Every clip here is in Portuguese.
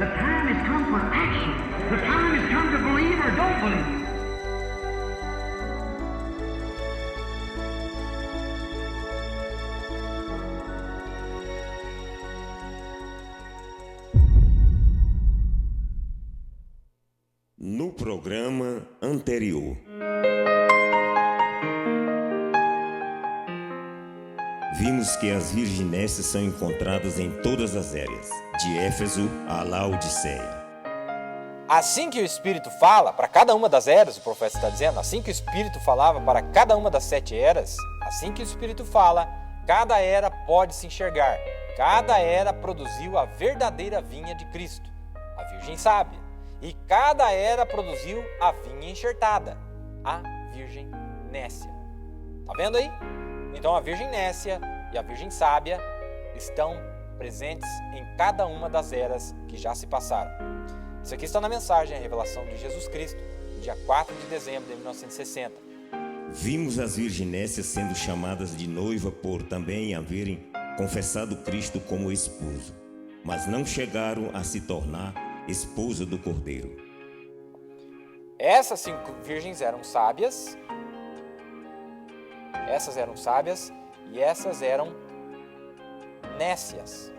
The time has come for action. The time has come to believe or don't believe. No programa anterior, vimos que as virginécias são encontradas em todas as eras, de Éfeso a Laodiceia. Assim que o Espírito fala para cada uma das eras, o profeta está dizendo, assim que o Espírito falava para cada uma das 7 eras, assim que o Espírito fala, cada era pode se enxergar. Cada era produziu a verdadeira vinha de Cristo, a Virgem Sábia. E cada era produziu a vinha enxertada, a Virgem Nécia. Tá vendo aí? Então a Virgem Nécia e a Virgem Sábia estão presentes em cada uma das eras que já se passaram. Isso aqui está na mensagem, a revelação de Jesus Cristo, dia 4 de dezembro de 1960. Vimos as virginécias sendo chamadas de noiva por também haverem confessado Cristo como esposo, mas não chegaram a se tornar esposa do Cordeiro. Essas 5 virgens eram sábias, e essas eram nécias.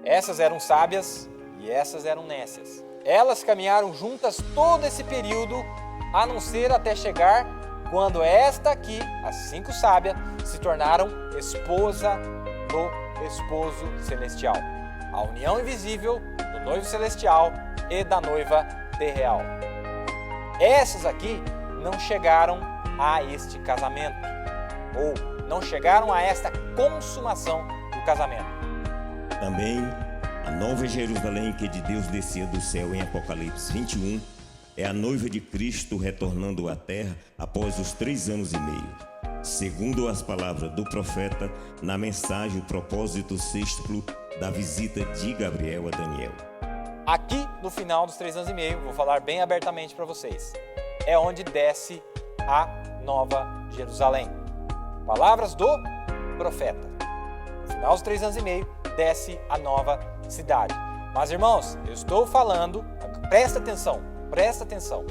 Essas eram sábias e essas eram nécias. Elas caminharam juntas todo esse período, a não ser até chegar quando esta aqui, as 5 sábias, se tornaram esposa do esposo celestial. A união invisível do noivo celestial e da noiva terreal. Essas aqui não chegaram a este casamento, ou não chegaram a esta consumação do casamento. Também a nova Jerusalém que de Deus descia do céu em Apocalipse 21 é a noiva de Cristo retornando à terra após os 3 anos e meio. Segundo as palavras do profeta, na mensagem o propósito sextuplo da visita de Gabriel a Daniel. Aqui, no final dos 3 anos e meio, vou falar bem abertamente para vocês, é onde desce a nova Jerusalém. Palavras do profeta. No final dos 3 anos e meio, desce a nova cidade. Mas, irmãos, eu estou falando, presta atenção.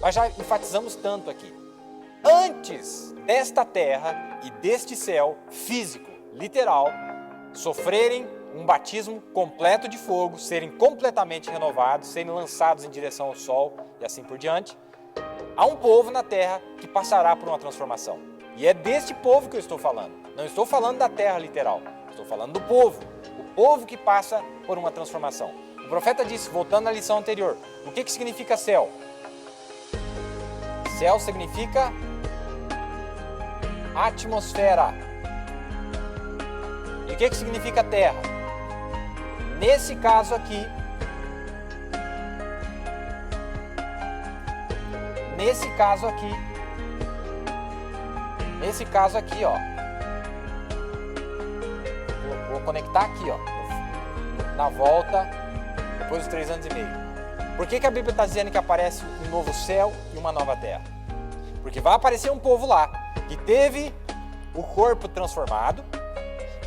Nós já enfatizamos tanto aqui. Antes desta terra e deste céu físico, literal, sofrerem um batismo completo de fogo, serem completamente renovados, serem lançados em direção ao sol e assim por diante, há um povo na terra que passará por uma transformação. E é deste povo que eu estou falando. Não estou falando da terra literal, estou falando do povo. O povo que passa por uma transformação. O profeta disse, voltando à lição anterior, o que significa céu? Céu significa atmosfera. E o que significa terra? Nesse caso aqui, ó. Vou conectar aqui, ó, na volta, depois dos 3 anos e meio. Por que a Bíblia está dizendo que aparece um novo céu e uma nova terra? Porque vai aparecer um povo lá que teve o corpo transformado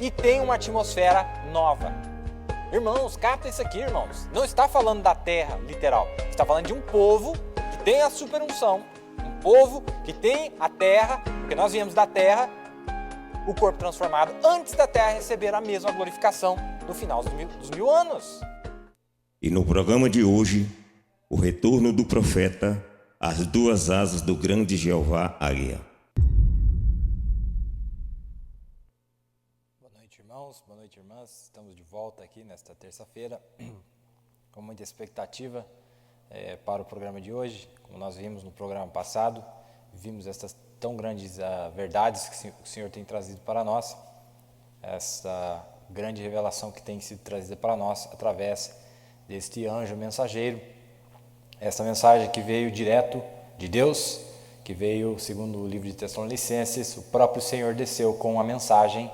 e tem uma atmosfera nova. Irmãos, capta isso aqui, irmãos. Não está falando da terra, literal. Está falando de um povo que tem a superunção, um povo que tem a terra, porque nós viemos da terra, o corpo transformado, antes da terra receber a mesma glorificação no final dos mil anos. E no programa de hoje, o retorno do profeta, as 2 asas do grande Jeová Águia. Boa noite, irmãos. Boa noite, irmãs. Estamos de volta aqui nesta terça-feira, com muita expectativa para o programa de hoje. Como nós vimos no programa passado, vimos estas tão grandes verdades que o Senhor tem trazido para nós, essa grande revelação que tem sido trazida para nós através deste anjo mensageiro, essa mensagem que veio direto de Deus, que veio, segundo o livro de Tessalonicenses, o próprio Senhor desceu com a mensagem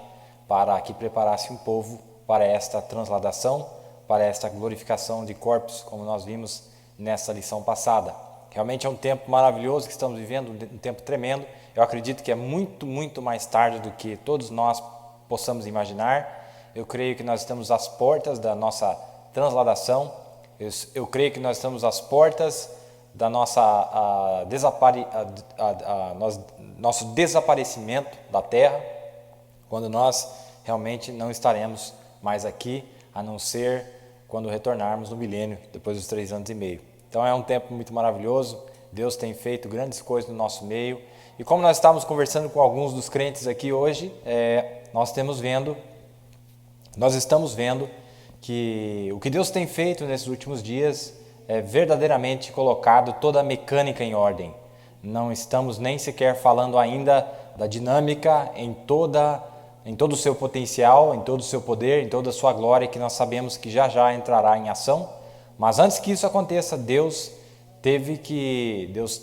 para que preparasse um povo para esta transladação, para esta glorificação de corpos, como nós vimos nessa lição passada. Realmente é um tempo maravilhoso que estamos vivendo, um tempo tremendo. Eu acredito que é muito, muito mais tarde do que todos nós possamos imaginar. Eu creio que nós estamos às portas da nossa transladação. Eu creio que nós estamos às portas da nossa nosso desaparecimento da Terra, quando nós realmente não estaremos mais aqui, a não ser quando retornarmos no milênio, depois dos 3 anos e meio. Então é um tempo muito maravilhoso. Deus tem feito grandes coisas no nosso meio. E como nós estávamos conversando com alguns dos crentes aqui hoje, nós estamos vendo que o que Deus tem feito nesses últimos dias é verdadeiramente colocado toda a mecânica em ordem. Não estamos nem sequer falando ainda da dinâmica em todo o seu potencial, em todo o seu poder, em toda a sua glória, que nós sabemos que já já entrará em ação. Mas antes que isso aconteça, Deus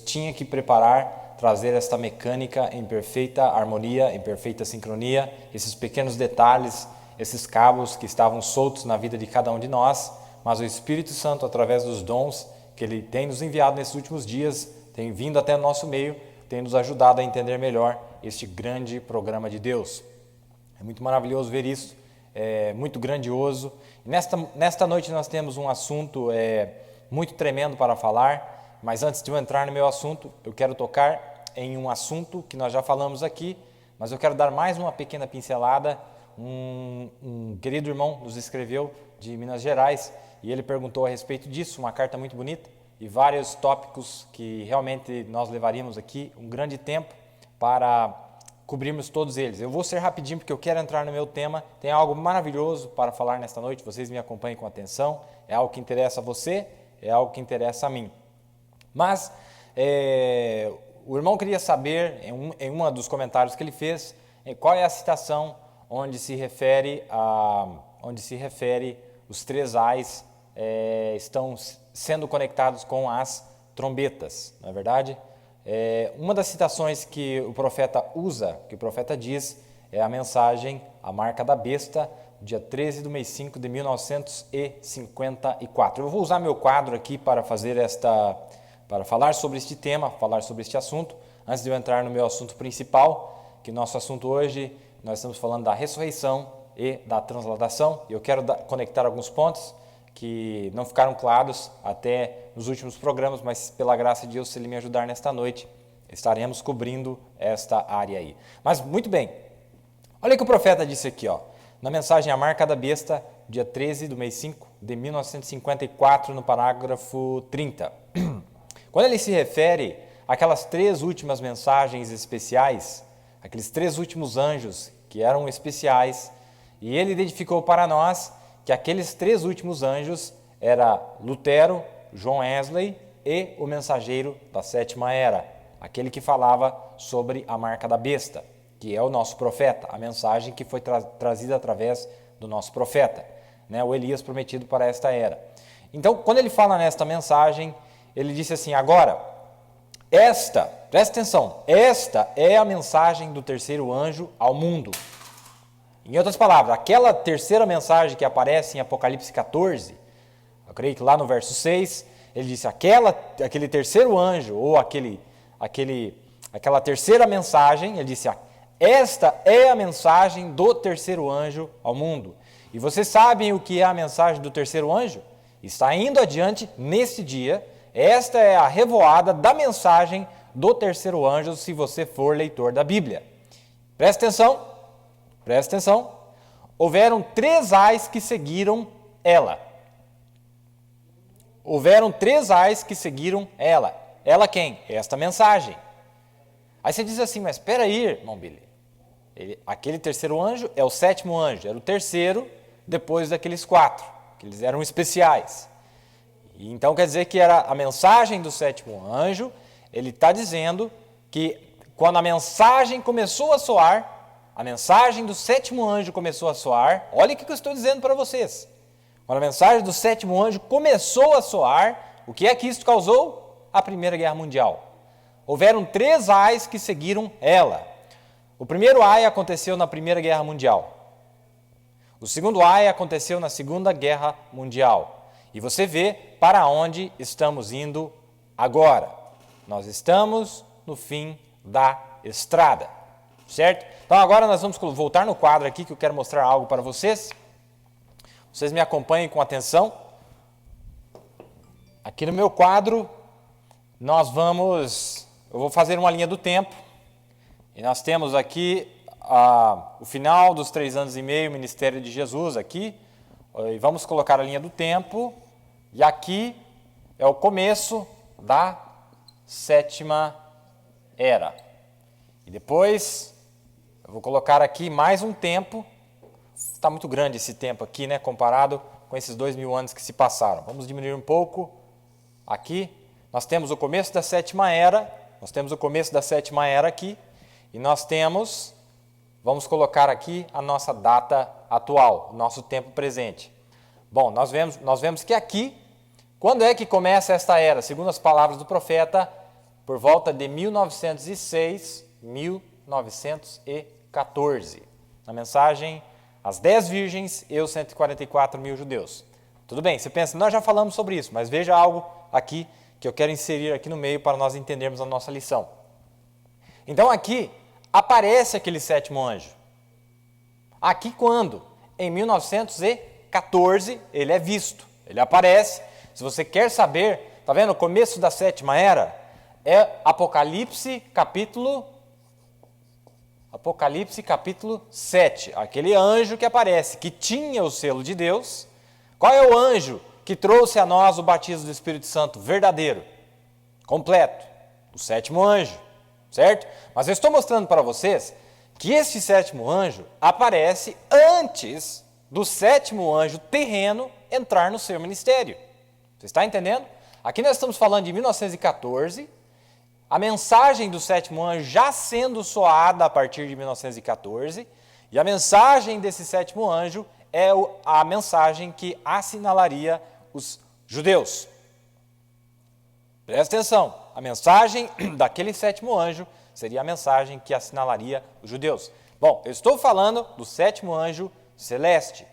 tinha que preparar, trazer esta mecânica em perfeita harmonia, em perfeita sincronia, esses pequenos detalhes, esses cabos que estavam soltos na vida de cada um de nós, mas o Espírito Santo, através dos dons que Ele tem nos enviado nesses últimos dias, tem vindo até o nosso meio, tem nos ajudado a entender melhor este grande programa de Deus. É muito maravilhoso ver isso, é muito grandioso. Nesta noite nós temos um assunto muito tremendo para falar, mas antes de eu entrar no meu assunto, eu quero tocar em um assunto que nós já falamos aqui, mas eu quero dar mais uma pequena pincelada. Um querido irmão nos escreveu de Minas Gerais e ele perguntou a respeito disso, uma carta muito bonita e vários tópicos que realmente nós levaríamos aqui um grande tempo para cobrirmos todos eles. Eu vou ser rapidinho porque eu quero entrar no meu tema. Tem algo maravilhoso para falar nesta noite, vocês me acompanhem com atenção. É algo que interessa a você, é algo que interessa a mim. Mas o irmão queria saber, em um dos comentários que ele fez, qual é a citação onde se refere os 3 ais estão sendo conectados com as trombetas, não é verdade? Uma das citações que o profeta usa, que o profeta diz, é a mensagem, a marca da besta, dia 13 do mês 5 de 1954. Eu vou usar meu quadro aqui para falar sobre este tema, falar sobre este assunto, antes de eu entrar no meu assunto principal, que nosso assunto hoje, nós estamos falando da ressurreição e da transladação, e eu quero conectar alguns pontos que não ficaram claros até nos últimos programas, mas pela graça de Deus, se Ele me ajudar nesta noite, estaremos cobrindo esta área aí. Mas muito bem, olha o que o profeta disse aqui, na mensagem A Marca da Besta, dia 13 do mês 5 de 1954, no parágrafo 30. Quando ele se refere àquelas 3 últimas mensagens especiais, aqueles 3 últimos anjos que eram especiais, e ele identificou para nós que aqueles 3 últimos anjos era Lutero, John Wesley e o mensageiro da 7ª era, aquele que falava sobre a marca da besta, que é o nosso profeta, a mensagem que foi trazida através do nosso profeta, o Elias prometido para esta era. Então, quando ele fala nesta mensagem, ele disse assim, agora, presta atenção, esta é a mensagem do 3º anjo ao mundo. Em outras palavras, aquela terceira mensagem que aparece em Apocalipse 14, eu creio que lá no verso 6, ele disse, aquele terceiro anjo, ou aquela terceira mensagem, ele disse, esta é a mensagem do 3º anjo ao mundo. E vocês sabem o que é a mensagem do 3º anjo? Está indo adiante neste dia, esta é a revoada da mensagem do 3º anjo, se você for leitor da Bíblia. Presta atenção, houveram 3 ais que seguiram ela. Ela quem? Esta mensagem. Aí você diz assim, mas espera aí, irmão Billy. Aquele 3º anjo é o 7º anjo, era o 3º depois daqueles 4, que eles eram especiais. E então quer dizer que era a mensagem do 7º anjo, ele está dizendo que quando a mensagem começou a soar, a mensagem do 7º anjo começou a soar, olha o que eu estou dizendo para vocês. Quando a mensagem do 7º anjo começou a soar, o que é que isso causou? A Primeira Guerra Mundial. Houveram 3 ais que seguiram ela. O primeiro ai aconteceu na Primeira Guerra Mundial. O segundo ai aconteceu na Segunda Guerra Mundial. E você vê para onde estamos indo agora. Nós estamos no fim da estrada. Certo? Então agora nós vamos voltar no quadro aqui que eu quero mostrar algo para vocês. Vocês me acompanhem com atenção. Aqui no meu quadro, eu vou fazer uma linha do tempo. E nós temos aqui o final dos 3 anos e meio, o ministério de Jesus aqui. E vamos colocar a linha do tempo. E aqui é o começo da 7ª era. E depois eu vou colocar aqui mais um tempo. Está muito grande esse tempo aqui, né? Comparado com esses 2000 anos que se passaram. Vamos diminuir um pouco. Aqui nós temos o começo da 7ª era. Nós temos o começo da 7ª era aqui. E vamos colocar aqui a nossa data atual, o nosso tempo presente. Bom, nós vemos que aqui, quando é que começa esta era? Segundo as palavras do profeta, por volta de 1906, 1914. Na mensagem, as 10 virgens e os 144 mil judeus. Tudo bem, você pensa, nós já falamos sobre isso, mas veja algo aqui que eu quero inserir aqui no meio para nós entendermos a nossa lição. Então aqui aparece aquele 7º anjo. Aqui quando? Em 1914 ele é visto, ele aparece. Se você quer saber, tá vendo? O começo da 7ª era é Apocalipse capítulo 7. Aquele anjo que aparece, que tinha o selo de Deus. Qual é o anjo que trouxe a nós o batismo do Espírito Santo verdadeiro, completo? O 7º anjo, certo? Mas eu estou mostrando para vocês que esse 7º anjo aparece antes do 7º anjo terreno entrar no seu ministério. Você está entendendo? Aqui nós estamos falando de 1914, a mensagem do 7º anjo já sendo soada a partir de 1914, e a mensagem desse 7º anjo é a mensagem que assinalaria os judeus. Presta atenção, a mensagem daquele 7º anjo seria a mensagem que assinalaria os judeus. Bom, eu estou falando do 7º anjo celeste.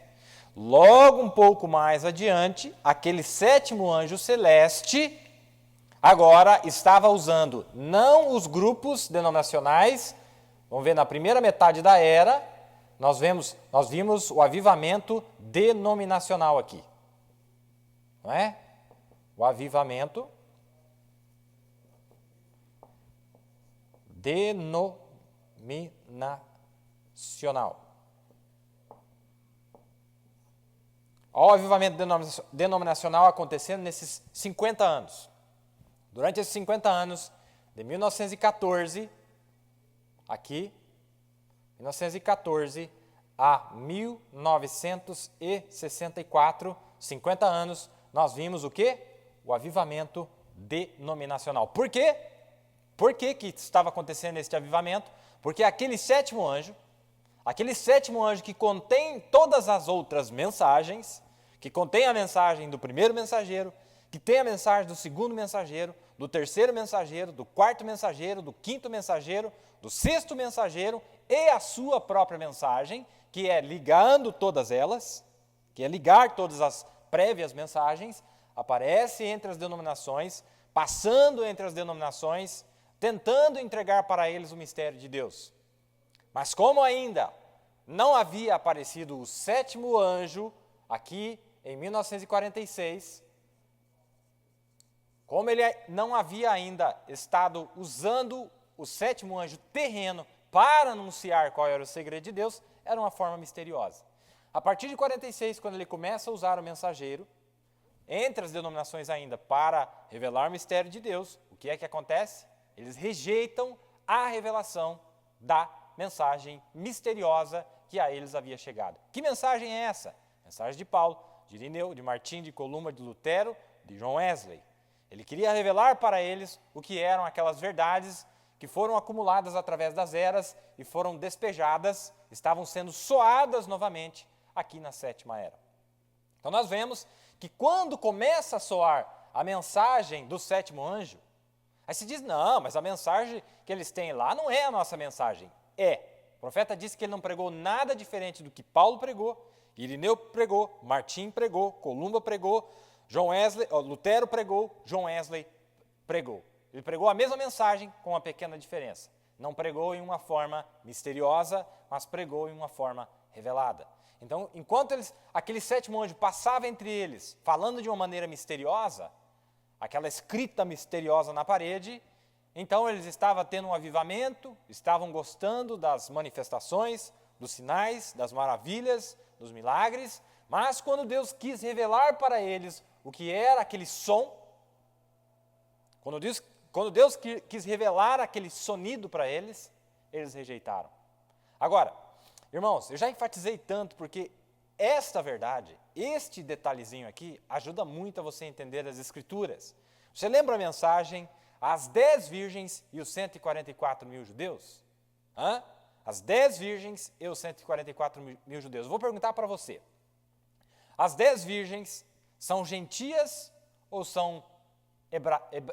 Logo um pouco mais adiante, aquele 7º anjo celeste agora estava usando não os grupos denominacionais. Vamos ver, na primeira metade da era, nós vimos o avivamento denominacional aqui. Não é? O avivamento denominacional. Olha o avivamento denominacional acontecendo nesses 50 anos. Durante esses 50 anos, de 1914, aqui, 1914 a 1964, 50 anos, nós vimos o quê? O avivamento denominacional. Por quê? Por que estava acontecendo este avivamento? Porque aquele 7º anjo que contém todas as outras mensagens, que contém a mensagem do primeiro mensageiro, que tem a mensagem do segundo mensageiro, do terceiro mensageiro, do quarto mensageiro, do quinto mensageiro, do sexto mensageiro e a sua própria mensagem, que é ligando todas elas, que é ligar todas as prévias mensagens, aparece entre as denominações, passando entre as denominações, tentando entregar para eles o mistério de Deus. Mas como ainda não havia aparecido o 7º anjo aqui em 1946, como ele não havia ainda estado usando o 7º anjo terreno para anunciar qual era o segredo de Deus, era uma forma misteriosa. A partir de 46, quando ele começa a usar o mensageiro, entre as denominações ainda, para revelar o mistério de Deus, o que é que acontece? Eles rejeitam a revelação da mensagem misteriosa que a eles havia chegado. Que mensagem é essa? Mensagem de Paulo, de Irineu, de Martim, de Columba, de Lutero, de John Wesley. Ele queria revelar para eles o que eram aquelas verdades que foram acumuladas através das eras e foram despejadas, estavam sendo soadas novamente aqui na 7ª era. Então nós vemos que quando começa a soar a mensagem do 7º anjo, aí se diz, não, mas a mensagem que eles têm lá não é a nossa mensagem. É. O profeta disse que ele não pregou nada diferente do que Paulo pregou, Irineu pregou, Martim pregou, Columba pregou, Lutero pregou, John Wesley pregou. Ele pregou a mesma mensagem com uma pequena diferença. não pregou em uma forma misteriosa, mas pregou em uma forma revelada. Então, enquanto aquele sétimo anjo passava entre eles, falando de uma maneira misteriosa, aquela escrita misteriosa na parede, então eles estavam tendo um avivamento, estavam gostando das manifestações, dos sinais, das maravilhas, dos milagres, mas quando Deus quis revelar para eles o que era aquele som, quando Deus quis revelar aquele sonido para eles, eles rejeitaram. Agora, irmãos, eu já enfatizei tanto porque esta verdade, este detalhezinho aqui, ajuda muito a você entender as Escrituras. Você lembra a mensagem, as 10 virgens e os 144 mil judeus? As 10 virgens e os 144 mil judeus. Eu vou perguntar para você, as 10 virgens são gentias ou são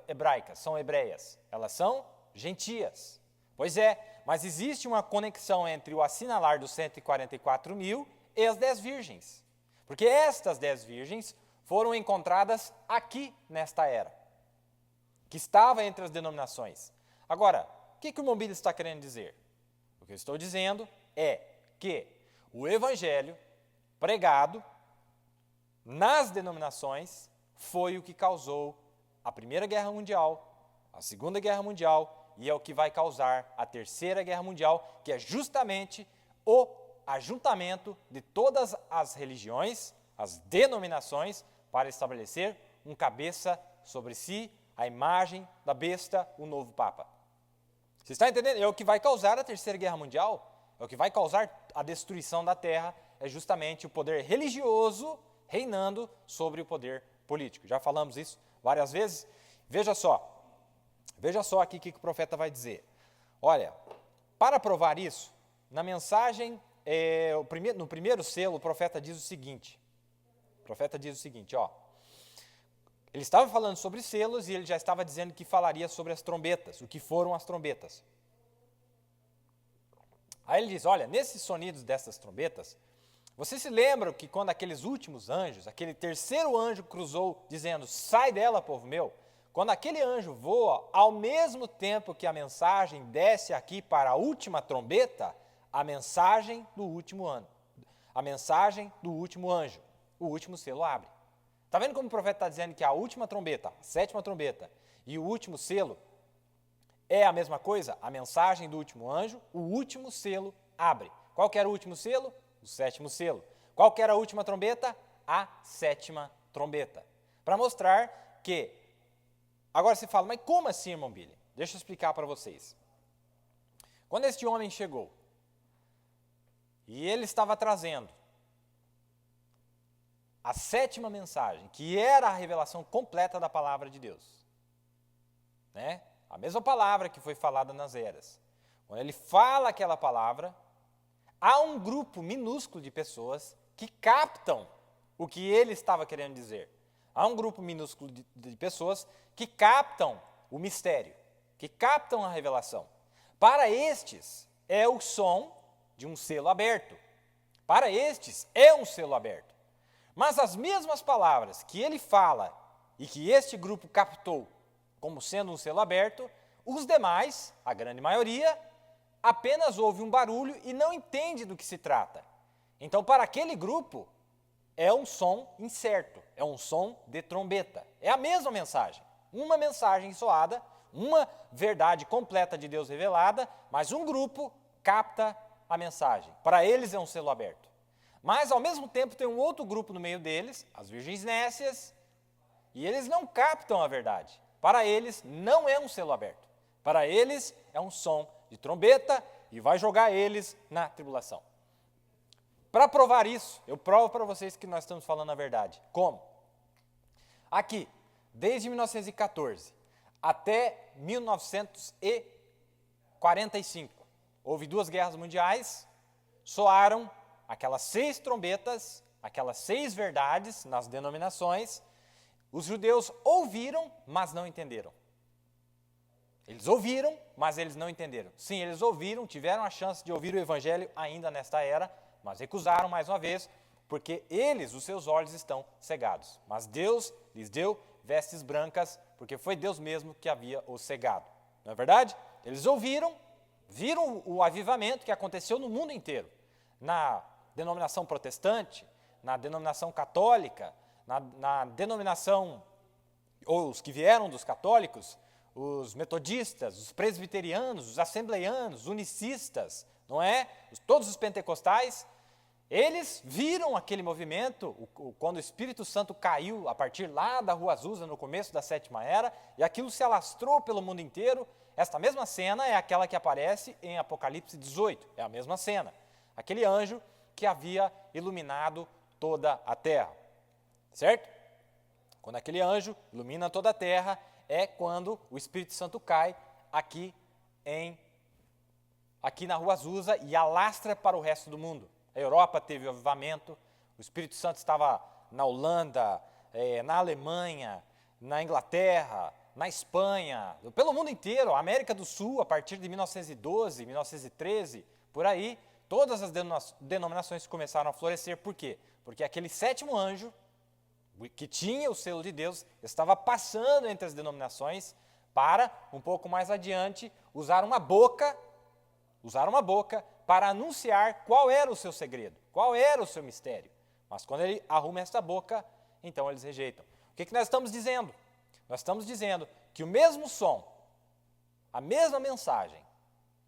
hebraicas, são hebreias? Elas são gentias. Pois é, mas existe uma conexão entre o assinalar dos 144 mil e as 10 virgens. Porque estas 10 virgens foram encontradas aqui nesta era, que estava entre as denominações. Agora, o que o Mombili está querendo dizer? O que eu estou dizendo é que o evangelho pregado nas denominações foi o que causou a Primeira Guerra Mundial, a Segunda Guerra Mundial e é o que vai causar a Terceira Guerra Mundial, que é justamente o ajuntamento de todas as religiões, as denominações, para estabelecer um cabeça sobre si, a imagem da besta, o novo Papa. Você está entendendo? É o que vai causar a Terceira Guerra Mundial, é o que vai causar a destruição da terra, é justamente o poder religioso reinando sobre o poder político. Já falamos isso várias vezes. Veja só aqui o que o profeta vai dizer. Olha, para provar isso, na mensagem, no primeiro selo, o profeta diz o seguinte, ele estava falando sobre selos e ele já estava dizendo que falaria sobre as trombetas, o que foram as trombetas. Aí ele diz, olha, nesses sonidos dessas trombetas, você se lembra que quando aqueles últimos anjos, aquele terceiro anjo cruzou dizendo, sai dela, povo meu, quando aquele anjo voa, ao mesmo tempo que a mensagem desce aqui para a última trombeta, a mensagem do último anjo, o último selo abre. Está vendo como o profeta está dizendo que a última trombeta, a sétima trombeta e o último selo é a mesma coisa? A mensagem do último anjo, o último selo abre. Qual que era o último selo? O sétimo selo. Qual que era a última trombeta? A sétima trombeta. Para mostrar que... Agora você fala, mas como assim, irmão Billy? Deixa eu explicar para vocês. Quando este homem chegou, e ele estava trazendo a sétima mensagem, que era a revelação completa da palavra de Deus. Né? A mesma palavra que foi falada nas eras. Quando ele fala aquela palavra, há um grupo minúsculo de pessoas que captam o que ele estava querendo dizer. Há um grupo minúsculo de pessoas que captam o mistério, que captam a revelação. Para estes, é o som de um selo aberto. Para estes, é um selo aberto. Mas as mesmas palavras que ele fala e que este grupo captou como sendo um selo aberto, os demais, a grande maioria, apenas ouve um barulho e não entende do que se trata. Então, para aquele grupo, é um som incerto, é um som de trombeta. É a mesma mensagem, uma mensagem soada, uma verdade completa de Deus revelada, mas um grupo capta a mensagem. Para eles é um selo aberto. Mas, ao mesmo tempo, tem um outro grupo no meio deles, as virgens nécias, e eles não captam a verdade. Para eles, não é um selo aberto. Para eles, é um som de trombeta e vai jogar eles na tribulação. Para provar isso, eu provo para vocês que nós estamos falando a verdade. Como? Aqui, desde 1914 até 1945, houve 2 guerras mundiais, soaram aquelas 6 trombetas, aquelas 6 verdades nas denominações, os judeus ouviram, mas não entenderam. Eles ouviram, mas eles não entenderam. Sim, eles ouviram, tiveram a chance de ouvir o evangelho ainda nesta era, mas recusaram mais uma vez, porque os seus olhos estão cegados. Mas Deus lhes deu vestes brancas, porque foi Deus mesmo que havia os cegado. Não é verdade? Eles ouviram, viram o avivamento que aconteceu no mundo inteiro, na denominação protestante, na denominação católica, na denominação, ou os que vieram dos católicos, os metodistas, os presbiterianos, os assembleianos, os unicistas, não é? Todos os pentecostais, eles viram aquele movimento, quando o Espírito Santo caiu a partir lá da Rua Azusa, no começo da Sétima Era, e aquilo se alastrou pelo mundo inteiro. Esta mesma cena é aquela que aparece em Apocalipse 18, é a mesma cena. Aquele anjo que havia iluminado toda a terra, certo? Quando aquele anjo ilumina toda a terra, é quando o Espírito Santo cai aqui na Rua Azusa e alastra para o resto do mundo. A Europa teve o avivamento, o Espírito Santo estava na Holanda, na Alemanha, na Inglaterra, na Espanha, pelo mundo inteiro, a América do Sul, a partir de 1912, 1913, por aí, todas as denominações começaram a florescer. Por quê? Porque aquele sétimo anjo, que tinha o selo de Deus, estava passando entre as denominações para, um pouco mais adiante, usar uma boca para anunciar qual era o seu segredo, qual era o seu mistério. Mas quando ele arruma essa boca, então eles rejeitam. O que nós estamos dizendo? Nós estamos dizendo que o mesmo som, a mesma mensagem,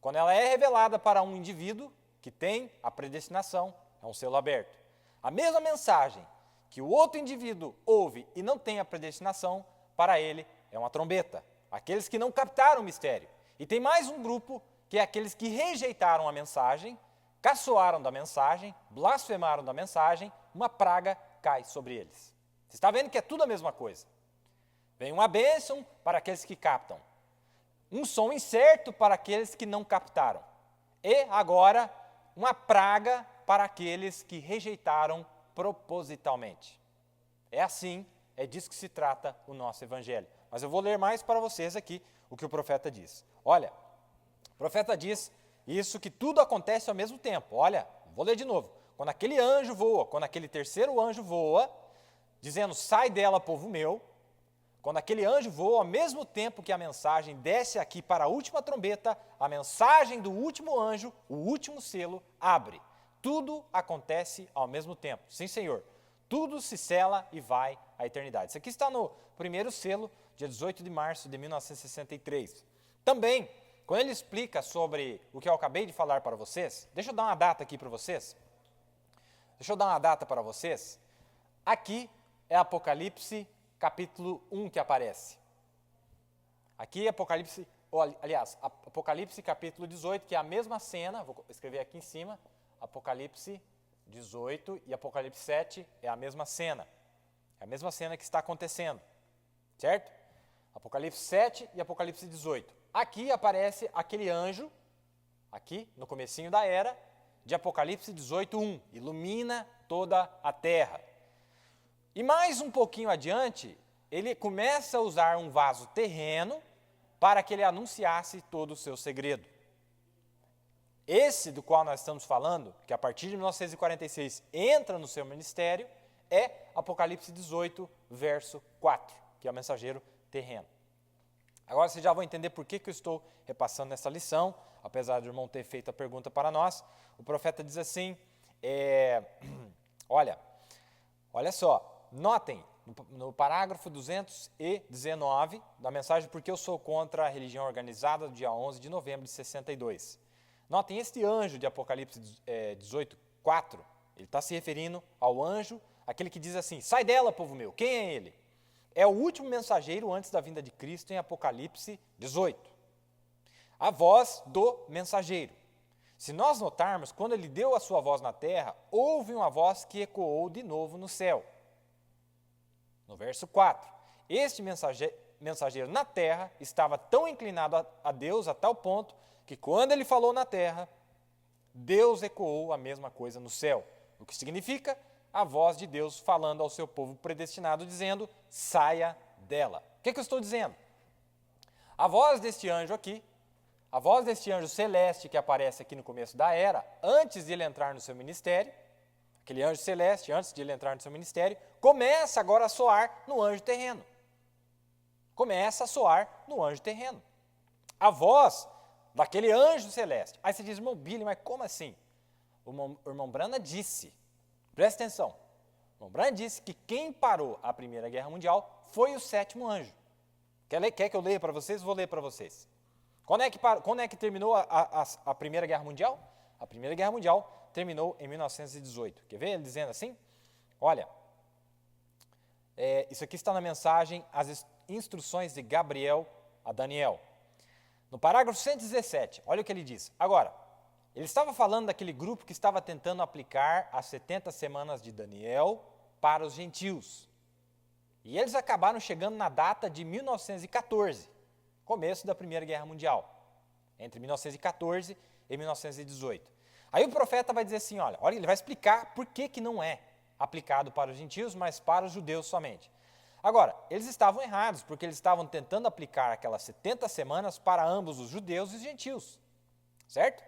quando ela é revelada para um indivíduo que tem a predestinação, é um selo aberto. A mesma mensagem que o outro indivíduo ouve e não tem a predestinação, para ele é uma trombeta. Aqueles que não captaram o mistério. E tem mais um grupo, que é aqueles que rejeitaram a mensagem, caçoaram da mensagem, blasfemaram da mensagem, uma praga cai sobre eles. Você está vendo que é tudo a mesma coisa. Vem uma bênção para aqueles que captam, um som incerto para aqueles que não captaram, e agora uma praga para aqueles que rejeitaram propositalmente. É assim, é disso que se trata o nosso evangelho. Mas eu vou ler mais para vocês aqui o que o profeta diz. Olha, o profeta diz isso, que tudo acontece ao mesmo tempo. Olha, vou ler de novo. Quando aquele anjo voa, quando aquele terceiro anjo voa, dizendo, sai dela, povo meu, quando aquele anjo voa, ao mesmo tempo que a mensagem desce aqui para a última trombeta, a mensagem do último anjo, o último selo, abre. Tudo acontece ao mesmo tempo. Sim, Senhor. Tudo se sela e vai à eternidade. Isso aqui está no primeiro selo, dia 18 de março de 1963. Também, quando ele explica sobre o que eu acabei de falar para vocês, deixa eu dar uma data aqui para vocês. Aqui é Apocalipse capítulo 1 que aparece. Aqui é Apocalipse capítulo 18, que é a mesma cena, vou escrever aqui em cima, Apocalipse 18 e Apocalipse 7 é a mesma cena. É a mesma cena que está acontecendo, certo? Apocalipse 7 e Apocalipse 18. Aqui aparece aquele anjo, aqui no comecinho da era, de Apocalipse 18:1, ilumina toda a terra. E mais um pouquinho adiante, ele começa a usar um vaso terreno para que ele anunciasse todo o seu segredo. Esse do qual nós estamos falando, que a partir de 1946 entra no seu ministério, é Apocalipse 18, verso 4, que é o mensageiro terreno. Agora vocês já vão entender por que eu estou repassando essa lição, apesar do irmão ter feito a pergunta para nós. O profeta diz assim, olha só, notem, no parágrafo 219 da mensagem Porque eu sou contra a religião organizada, do dia 11 de novembro de 62. Notem, este anjo de Apocalipse 18, 4, ele está se referindo ao anjo, aquele que diz assim, sai dela, povo meu. Quem é ele? É o último mensageiro antes da vinda de Cristo em Apocalipse 18. A voz do mensageiro. Se nós notarmos, quando ele deu a sua voz na terra, houve uma voz que ecoou de novo no céu. No verso 4. Este mensageiro na terra estava tão inclinado a Deus a tal ponto que quando ele falou na terra, Deus ecoou a mesma coisa no céu. O que significa a voz de Deus falando ao seu povo predestinado, dizendo, saia dela. O que eu estou dizendo? A voz deste anjo aqui, a voz deste anjo celeste que aparece aqui no começo da era, antes de ele entrar no seu ministério, aquele anjo celeste, antes de ele entrar no seu ministério, começa agora a soar no anjo terreno. A voz daquele anjo celeste. Aí você diz, irmão Billy, mas como assim? O irmão Brana disse, presta atenção, o irmão Brana disse que quem parou a Primeira Guerra Mundial foi o 7º anjo. Quer que eu leia para vocês? Vou ler para vocês. Quando é que terminou a Primeira Guerra Mundial? A Primeira Guerra Mundial terminou em 1918. Quer ver ele dizendo assim? Olha, isso aqui está na mensagem, as instruções de Gabriel a Daniel. No parágrafo 117, olha o que ele diz. Agora, ele estava falando daquele grupo que estava tentando aplicar as 70 semanas de Daniel para os gentios. E eles acabaram chegando na data de 1914, começo da Primeira Guerra Mundial, entre 1914 e 1918. Aí o profeta vai dizer assim, olha, ele vai explicar por que não é aplicado para os gentios, mas para os judeus somente. Agora, eles estavam errados, porque eles estavam tentando aplicar aquelas 70 semanas para ambos os judeus e os gentios, certo?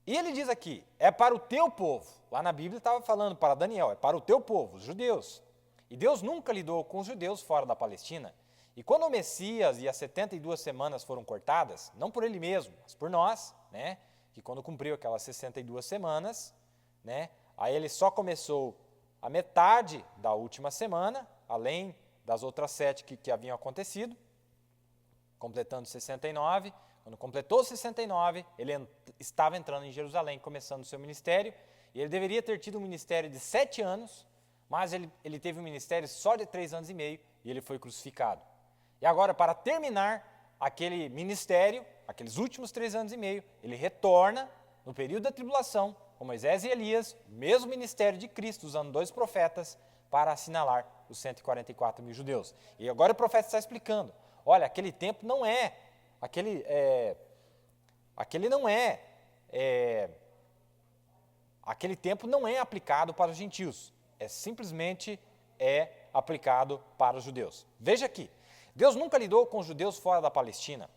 E ele diz aqui, é para o teu povo. Lá na Bíblia estava falando para Daniel, é para o teu povo, os judeus. E Deus nunca lidou com os judeus fora da Palestina. E quando o Messias e as 72 semanas foram cortadas, não por ele mesmo, mas por nós, né, que quando cumpriu aquelas 62 semanas, né, aí ele só começou a metade da última semana, além das outras 7 que haviam acontecido, completando 69. Quando completou 69, ele estava entrando em Jerusalém, começando o seu ministério, e ele deveria ter tido um ministério de 7 anos, mas ele teve um ministério só de 3 anos e meio, e ele foi crucificado. E agora, para terminar aquele ministério, aqueles últimos 3 anos e meio, ele retorna no período da tribulação, com Moisés e Elias, mesmo ministério de Cristo, usando 2 profetas, para assinalar os 144 mil judeus. E agora o profeta está explicando, olha, aquele tempo não é, aquele tempo não é aplicado para os gentios, simplesmente aplicado para os judeus. Veja aqui, Deus nunca lidou com os judeus fora da Palestina,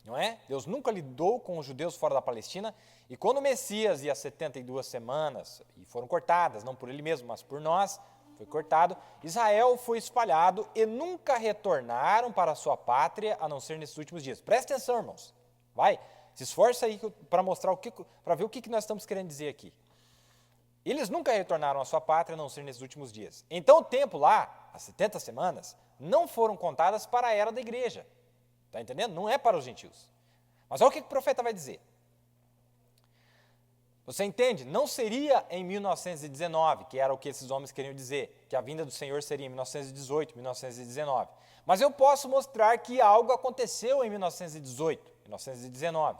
não é? Deus nunca lidou com os judeus fora da Palestina, e quando o Messias e as 72 semanas, e foram cortadas, não por ele mesmo, mas por nós, foi cortado, Israel foi espalhado e nunca retornaram para a sua pátria, a não ser nesses últimos dias. Presta atenção, irmãos. Vai, se esforça aí para mostrar para ver o que nós estamos querendo dizer aqui. Eles nunca retornaram à sua pátria, a não ser nesses últimos dias. Então o tempo lá, as 70 semanas, não foram contadas para a era da igreja. Está entendendo? Não é para os gentios. Mas olha o que o profeta vai dizer. Você entende? Não seria em 1919, que era o que esses homens queriam dizer, que a vinda do Senhor seria em 1918, 1919. Mas eu posso mostrar que algo aconteceu em 1918, 1919.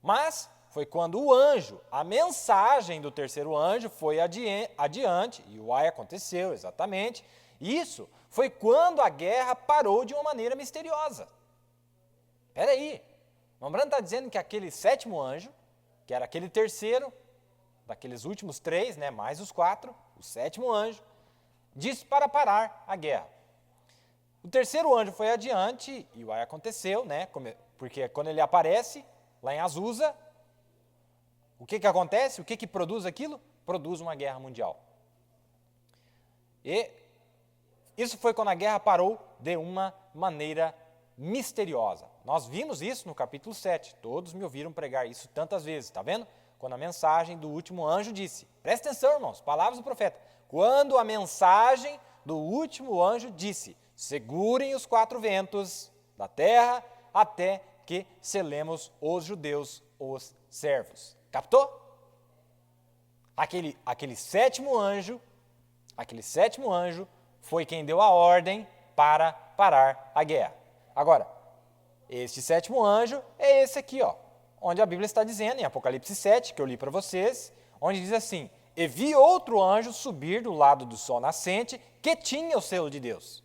Mas foi quando o anjo, a mensagem do terceiro anjo foi adiante, e o aconteceu exatamente. Isso foi quando a guerra parou de uma maneira misteriosa. Espera aí, o irmão Brando está dizendo que aquele 7º anjo, que era aquele terceiro, daqueles últimos 3, né, mais os 4, o 7º anjo, disse para parar a guerra. O terceiro anjo foi adiante, e o aconteceu, né, porque quando ele aparece, lá em Azusa, o que acontece? O que produz aquilo? Produz uma guerra mundial. E isso foi quando a guerra parou de uma maneira misteriosa. Nós vimos isso no capítulo 7. Todos me ouviram pregar isso tantas vezes, está vendo? Quando a mensagem do último anjo disse, presta atenção, irmãos, palavras do profeta. Quando a mensagem do último anjo disse, segurem os 4 ventos da terra até que selemos os judeus, os servos. Captou? Aquele 7º anjo foi quem deu a ordem para parar a guerra. Agora, este 7º anjo é esse aqui, ó, onde a Bíblia está dizendo, em Apocalipse 7, que eu li para vocês, onde diz assim, e vi outro anjo subir do lado do sol nascente, que tinha o selo de Deus.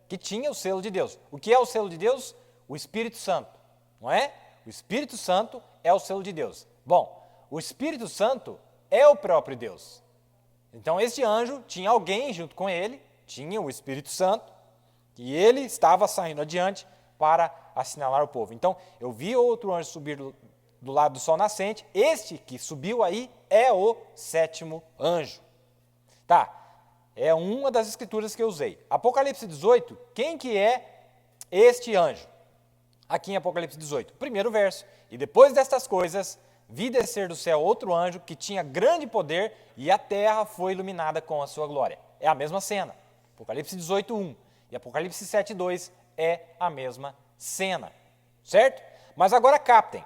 Que tinha o selo de Deus. O que é o selo de Deus? O Espírito Santo, não é? O Espírito Santo é o selo de Deus. Bom, o Espírito Santo é o próprio Deus. Então, este anjo tinha alguém junto com ele, tinha o Espírito Santo, e ele estava saindo adiante para assinalar o povo. Então, eu vi outro anjo subir do lado do sol nascente, este que subiu aí é o 7º anjo. Tá, é uma das escrituras que eu usei. Apocalipse 18, quem que é este anjo? aqui em Apocalipse 18. Primeiro verso. E depois destas coisas, vi descer do céu outro anjo que tinha grande poder e a terra foi iluminada com a sua glória. É a mesma cena. Apocalipse 18:1 e Apocalipse 7:2 é a mesma cena. Certo? Mas agora captem.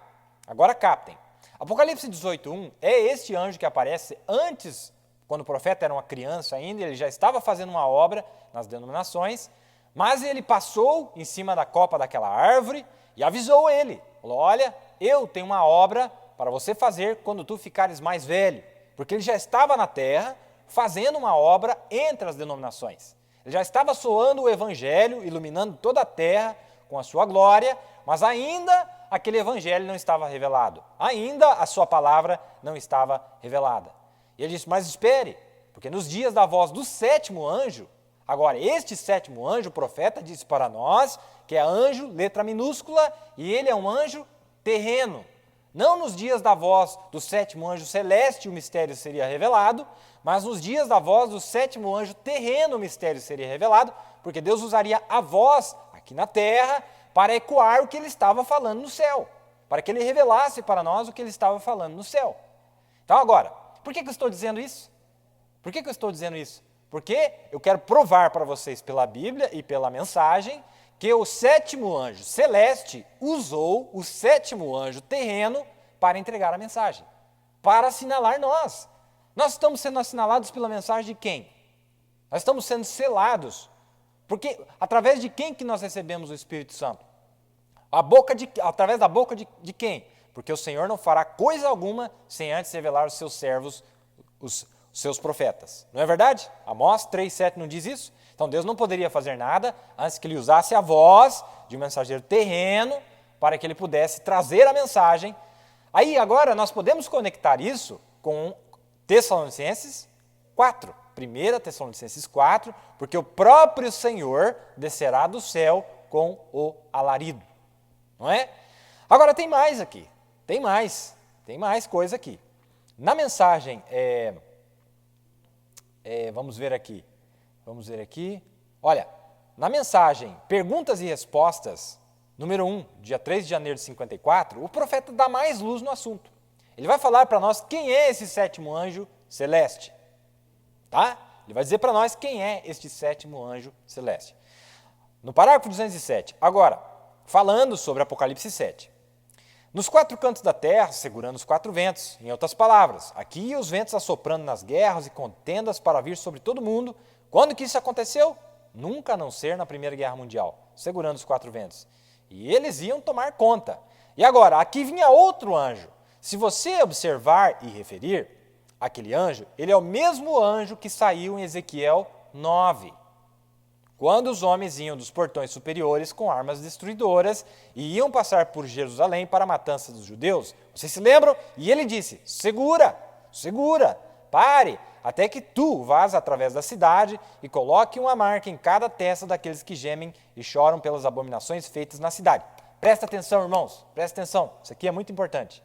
Apocalipse 18:1 é este anjo que aparece antes, quando o profeta era uma criança ainda, ele já estava fazendo uma obra nas denominações, mas ele passou em cima da copa daquela árvore e avisou ele. Falou, olha, eu tenho uma obra para você fazer quando tu ficares mais velho. Porque ele já estava na terra fazendo uma obra entre as denominações. Ele já estava soando o evangelho, iluminando toda a terra com a sua glória, mas ainda aquele evangelho não estava revelado. Ainda a sua palavra não estava revelada. E ele disse, mas espere, porque nos dias da voz do sétimo anjo, agora este sétimo anjo, o profeta, disse para nós que é anjo, letra minúscula, e ele é um anjo terreno. Não nos dias da voz do sétimo anjo celeste o mistério seria revelado, mas nos dias da voz do sétimo anjo terreno o mistério seria revelado, porque Deus usaria a voz aqui na terra para ecoar o que ele estava falando no céu, para que ele revelasse para nós o que ele estava falando no céu. Então agora, por que eu estou dizendo isso? Por que eu estou dizendo isso? Porque eu quero provar para vocês pela Bíblia e pela mensagem que o sétimo anjo celeste usou o sétimo anjo terreno para entregar a mensagem, para assinalar nós. Nós estamos sendo assinalados pela mensagem de quem? Nós estamos sendo selados. Porque através de quem que nós recebemos o Espírito Santo? Através da boca de quem? Porque o Senhor não fará coisa alguma sem antes revelar os seus servos, os seus profetas. Não é verdade? Amós 3,7 não diz isso? Então Deus não poderia fazer nada antes que ele usasse a voz de um mensageiro terreno para que ele pudesse trazer a mensagem. Aí agora nós podemos conectar isso com Tessalonicenses 4. 1 Tessalonicenses 4, porque o próprio Senhor descerá do céu com o alarido. Não é? Agora tem mais aqui. Tem mais coisa aqui. Na mensagem, vamos ver aqui. Olha, na mensagem Perguntas e Respostas, número 1, dia 3 de janeiro de 54, o profeta dá mais luz no assunto. Ele vai falar para nós quem é esse sétimo anjo celeste. Tá? Ele vai dizer para nós quem é este sétimo anjo celeste. No parágrafo 207. Agora, falando sobre Apocalipse 7. Nos quatro cantos da terra, segurando os quatro ventos, em outras palavras, aqui os ventos assoprando nas guerras e contendas para vir sobre todo mundo. Quando que isso aconteceu? Nunca a não ser na Primeira Guerra Mundial, segurando os quatro ventos. E eles iam tomar conta. E agora, aqui vinha outro anjo. Se você observar e referir, aquele anjo, ele é o mesmo anjo que saiu em Ezequiel 9. Quando os homens iam dos portões superiores com armas destruidoras e iam passar por Jerusalém para a matança dos judeus. Vocês se lembram? E ele disse, segura, pare, até que tu vás através da cidade e coloque uma marca em cada testa daqueles que gemem e choram pelas abominações feitas na cidade. Presta atenção, irmãos, presta atenção, isso aqui é muito importante.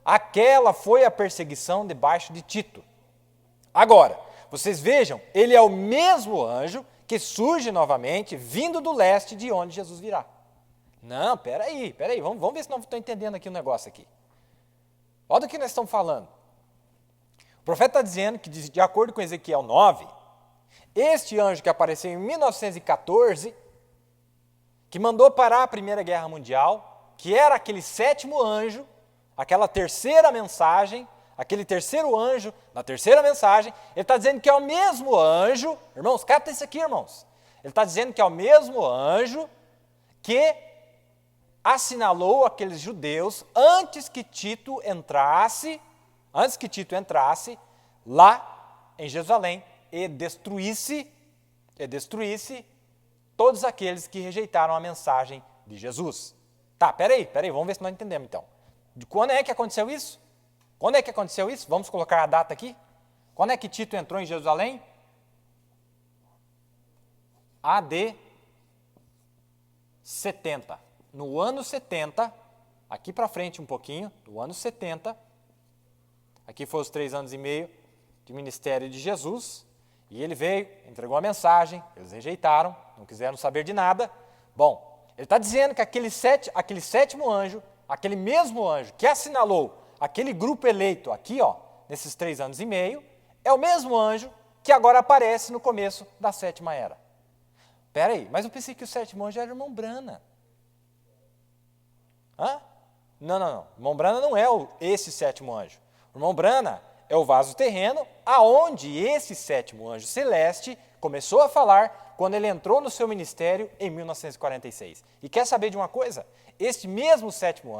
Aquela foi a perseguição debaixo de Tito. Agora, vocês vejam, ele é o mesmo anjo que surge novamente, vindo do leste de onde Jesus virá. Não, peraí, vamos ver se não estou entendendo aqui o negócio aqui. Olha do que nós estamos falando. O profeta está dizendo que, de acordo com Ezequiel 9, este anjo que apareceu em 1914, que mandou parar a Primeira Guerra Mundial, que era aquele sétimo anjo, aquela terceira mensagem, aquele terceiro anjo, na terceira mensagem, ele está dizendo que é o mesmo anjo, irmãos, capta isso aqui, irmãos. Ele está dizendo que é o mesmo anjo que assinalou aqueles judeus antes que Tito entrasse lá em Jerusalém e destruísse todos aqueles que rejeitaram a mensagem de Jesus. Tá, peraí, vamos ver se nós entendemos então. De quando é que aconteceu isso? Vamos colocar a data aqui. Quando é que Tito entrou em Jerusalém? AD 70. No ano 70, aqui para frente um pouquinho, no ano 70, aqui foi os 3 anos e meio de ministério de Jesus, e ele veio, entregou a mensagem, eles rejeitaram, não quiseram saber de nada. Bom, Ele está dizendo que aquele sétimo anjo, aquele mesmo anjo que assinalou aquele grupo eleito aqui, ó, nesses 3 anos e meio, é o mesmo anjo que agora aparece no começo da 7ª era. Espera aí, mas eu pensei que o 7º anjo era o irmão Brana. Hã? Não. O irmão Brana não é esse 7º anjo. O irmão Brana é o vaso terreno, aonde esse 7º anjo celeste começou a falar quando ele entrou no seu ministério em 1946. E quer saber de uma coisa? Este mesmo 7º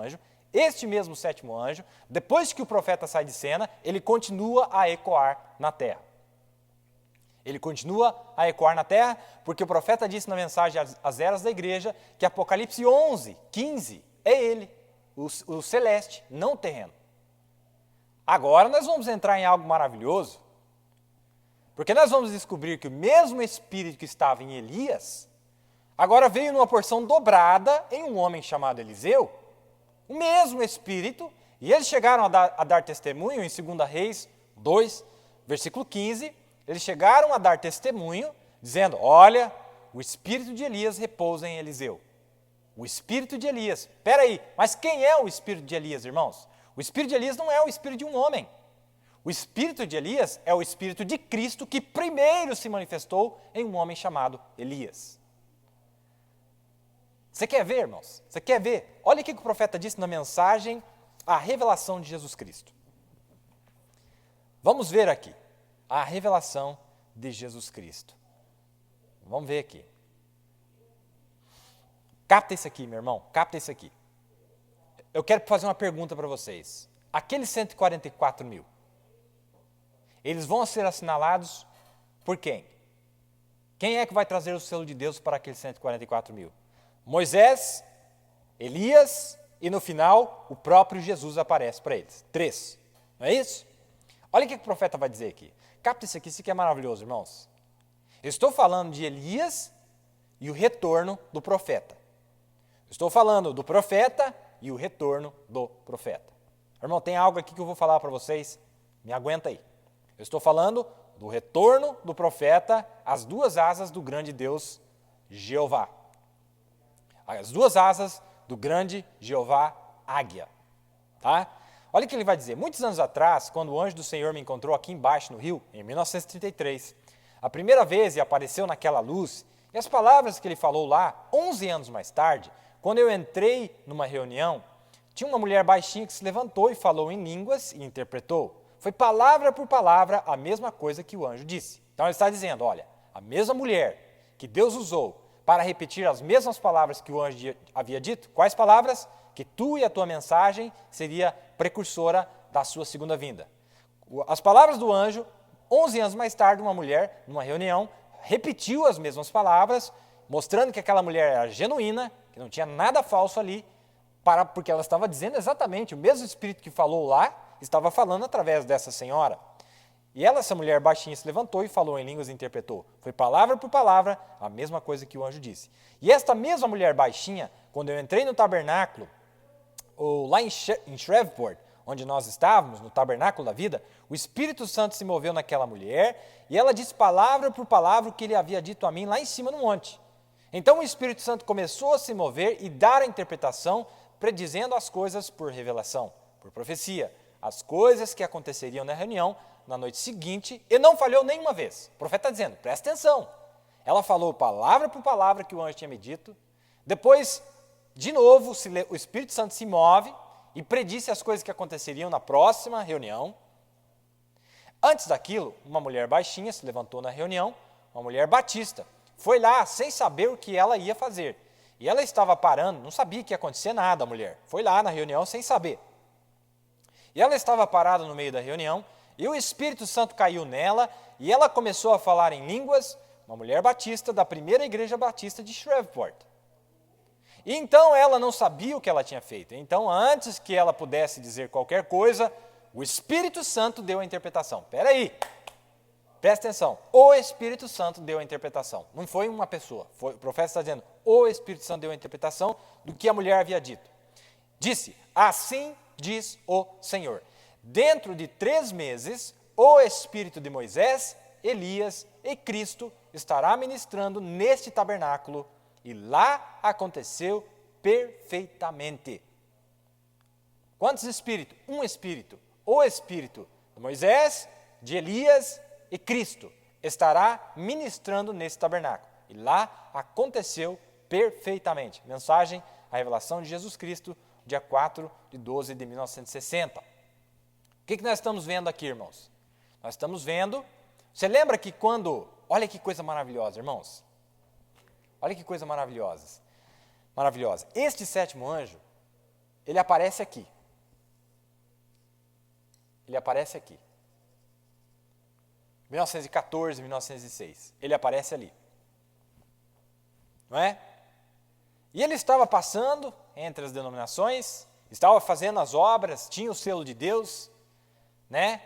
anjo, depois que o profeta sai de cena, ele continua a ecoar na terra. Ele continua a ecoar na terra, porque o profeta disse na mensagem às eras da igreja que Apocalipse 11:15 é ele, o celeste, não o terreno. Agora nós vamos entrar em algo maravilhoso, porque nós vamos descobrir que o mesmo Espírito que estava em Elias, agora veio numa porção dobrada em um homem chamado Eliseu, o mesmo Espírito, e eles chegaram a dar testemunho em 2 Reis 2, versículo 15, eles chegaram a dar testemunho, dizendo, olha, o Espírito de Elias repousa em Eliseu. O Espírito de Elias. Espera aí, mas quem é o Espírito de Elias, irmãos? O Espírito de Elias não é o Espírito de um homem. O Espírito de Elias é o Espírito de Cristo que primeiro se manifestou em um homem chamado Elias. Você quer ver, irmãos? Você quer ver? Olha o que o profeta disse na mensagem, a revelação de Jesus Cristo. Vamos ver aqui, a revelação de Jesus Cristo. Vamos ver aqui. Capta isso aqui, meu irmão, capta isso aqui. Eu quero fazer uma pergunta para vocês. Aqueles 144 mil, eles vão ser assinalados por quem? Quem é que vai trazer o selo de Deus para aqueles 144 mil? Moisés, Elias e no final o próprio Jesus aparece para eles. 3, não é isso? Olha o que o profeta vai dizer aqui. Capta isso aqui é maravilhoso, irmãos. Eu estou falando de Elias e o retorno do profeta. Estou falando do profeta e o retorno do profeta. Irmão, tem algo aqui que eu vou falar para vocês, me aguenta aí. Eu estou falando do retorno do profeta às 2 asas do grande Deus Jeová. As 2 asas do grande Jeová Águia. Tá? Olha o que ele vai dizer. Muitos anos atrás, quando o anjo do Senhor me encontrou aqui embaixo no rio, em 1933, a primeira vez e apareceu naquela luz, e as palavras que ele falou lá, 11 anos mais tarde, quando eu entrei numa reunião, tinha uma mulher baixinha que se levantou e falou em línguas e interpretou. Foi palavra por palavra a mesma coisa que o anjo disse. Então ele está dizendo, olha, a mesma mulher que Deus usou para repetir as mesmas palavras que o anjo havia dito, quais palavras? Que tu e a tua mensagem seria precursora da sua segunda vinda. As palavras do anjo, 11 anos mais tarde, uma mulher, numa reunião, repetiu as mesmas palavras, mostrando que aquela mulher era genuína, que não tinha nada falso ali, porque ela estava dizendo exatamente, o mesmo Espírito que falou lá, estava falando através dessa senhora. E essa mulher baixinha se levantou e falou em línguas e interpretou. Foi palavra por palavra a mesma coisa que o anjo disse. E esta mesma mulher baixinha, quando eu entrei no tabernáculo, ou lá em Shreveport, onde nós estávamos, no tabernáculo da vida, o Espírito Santo se moveu naquela mulher e ela disse palavra por palavra o que ele havia dito a mim lá em cima no monte. Então o Espírito Santo começou a se mover e dar a interpretação, predizendo as coisas por revelação, por profecia, as coisas que aconteceriam na reunião na noite seguinte, e não falhou nenhuma vez. O profeta está dizendo, presta atenção. Ela falou palavra por palavra que o anjo tinha me dito. Depois, de novo, o Espírito Santo se move e predisse as coisas que aconteceriam na próxima reunião. Antes daquilo, uma mulher baixinha se levantou na reunião, uma mulher batista, foi lá sem saber o que ela ia fazer. E ela estava parando, não sabia que ia acontecer nada, a mulher. Foi lá na reunião sem saber. E ela estava parada no meio da reunião, e o Espírito Santo caiu nela, e ela começou a falar em línguas, uma mulher batista da primeira igreja batista de Shreveport. E então ela não sabia o que ela tinha feito. Então, antes que ela pudesse dizer qualquer coisa, o Espírito Santo deu a interpretação. Espera aí, presta atenção. O Espírito Santo deu a interpretação. Não foi uma pessoa. O profeta está dizendo, o Espírito Santo deu a interpretação do que a mulher havia dito. Disse, assim diz o Senhor. Dentro de 3 meses, o Espírito de Moisés, Elias e Cristo estará ministrando neste tabernáculo E lá aconteceu perfeitamente. Quantos espíritos? Um espírito. O espírito de Moisés, de Elias e Cristo estará ministrando nesse tabernáculo. E lá aconteceu perfeitamente. Mensagem, a revelação de Jesus Cristo, dia 4/12 de 1960. O que nós estamos vendo aqui, irmãos? Nós estamos vendo... Você lembra que quando... Olha que coisa maravilhosa, irmãos. Olha que coisa maravilhosa. Maravilhosa. Este sétimo anjo, ele aparece aqui. Ele aparece aqui. 1914, 1906. Ele aparece ali. Não é? E ele estava passando entre as denominações, estava fazendo as obras, tinha o selo de Deus, né?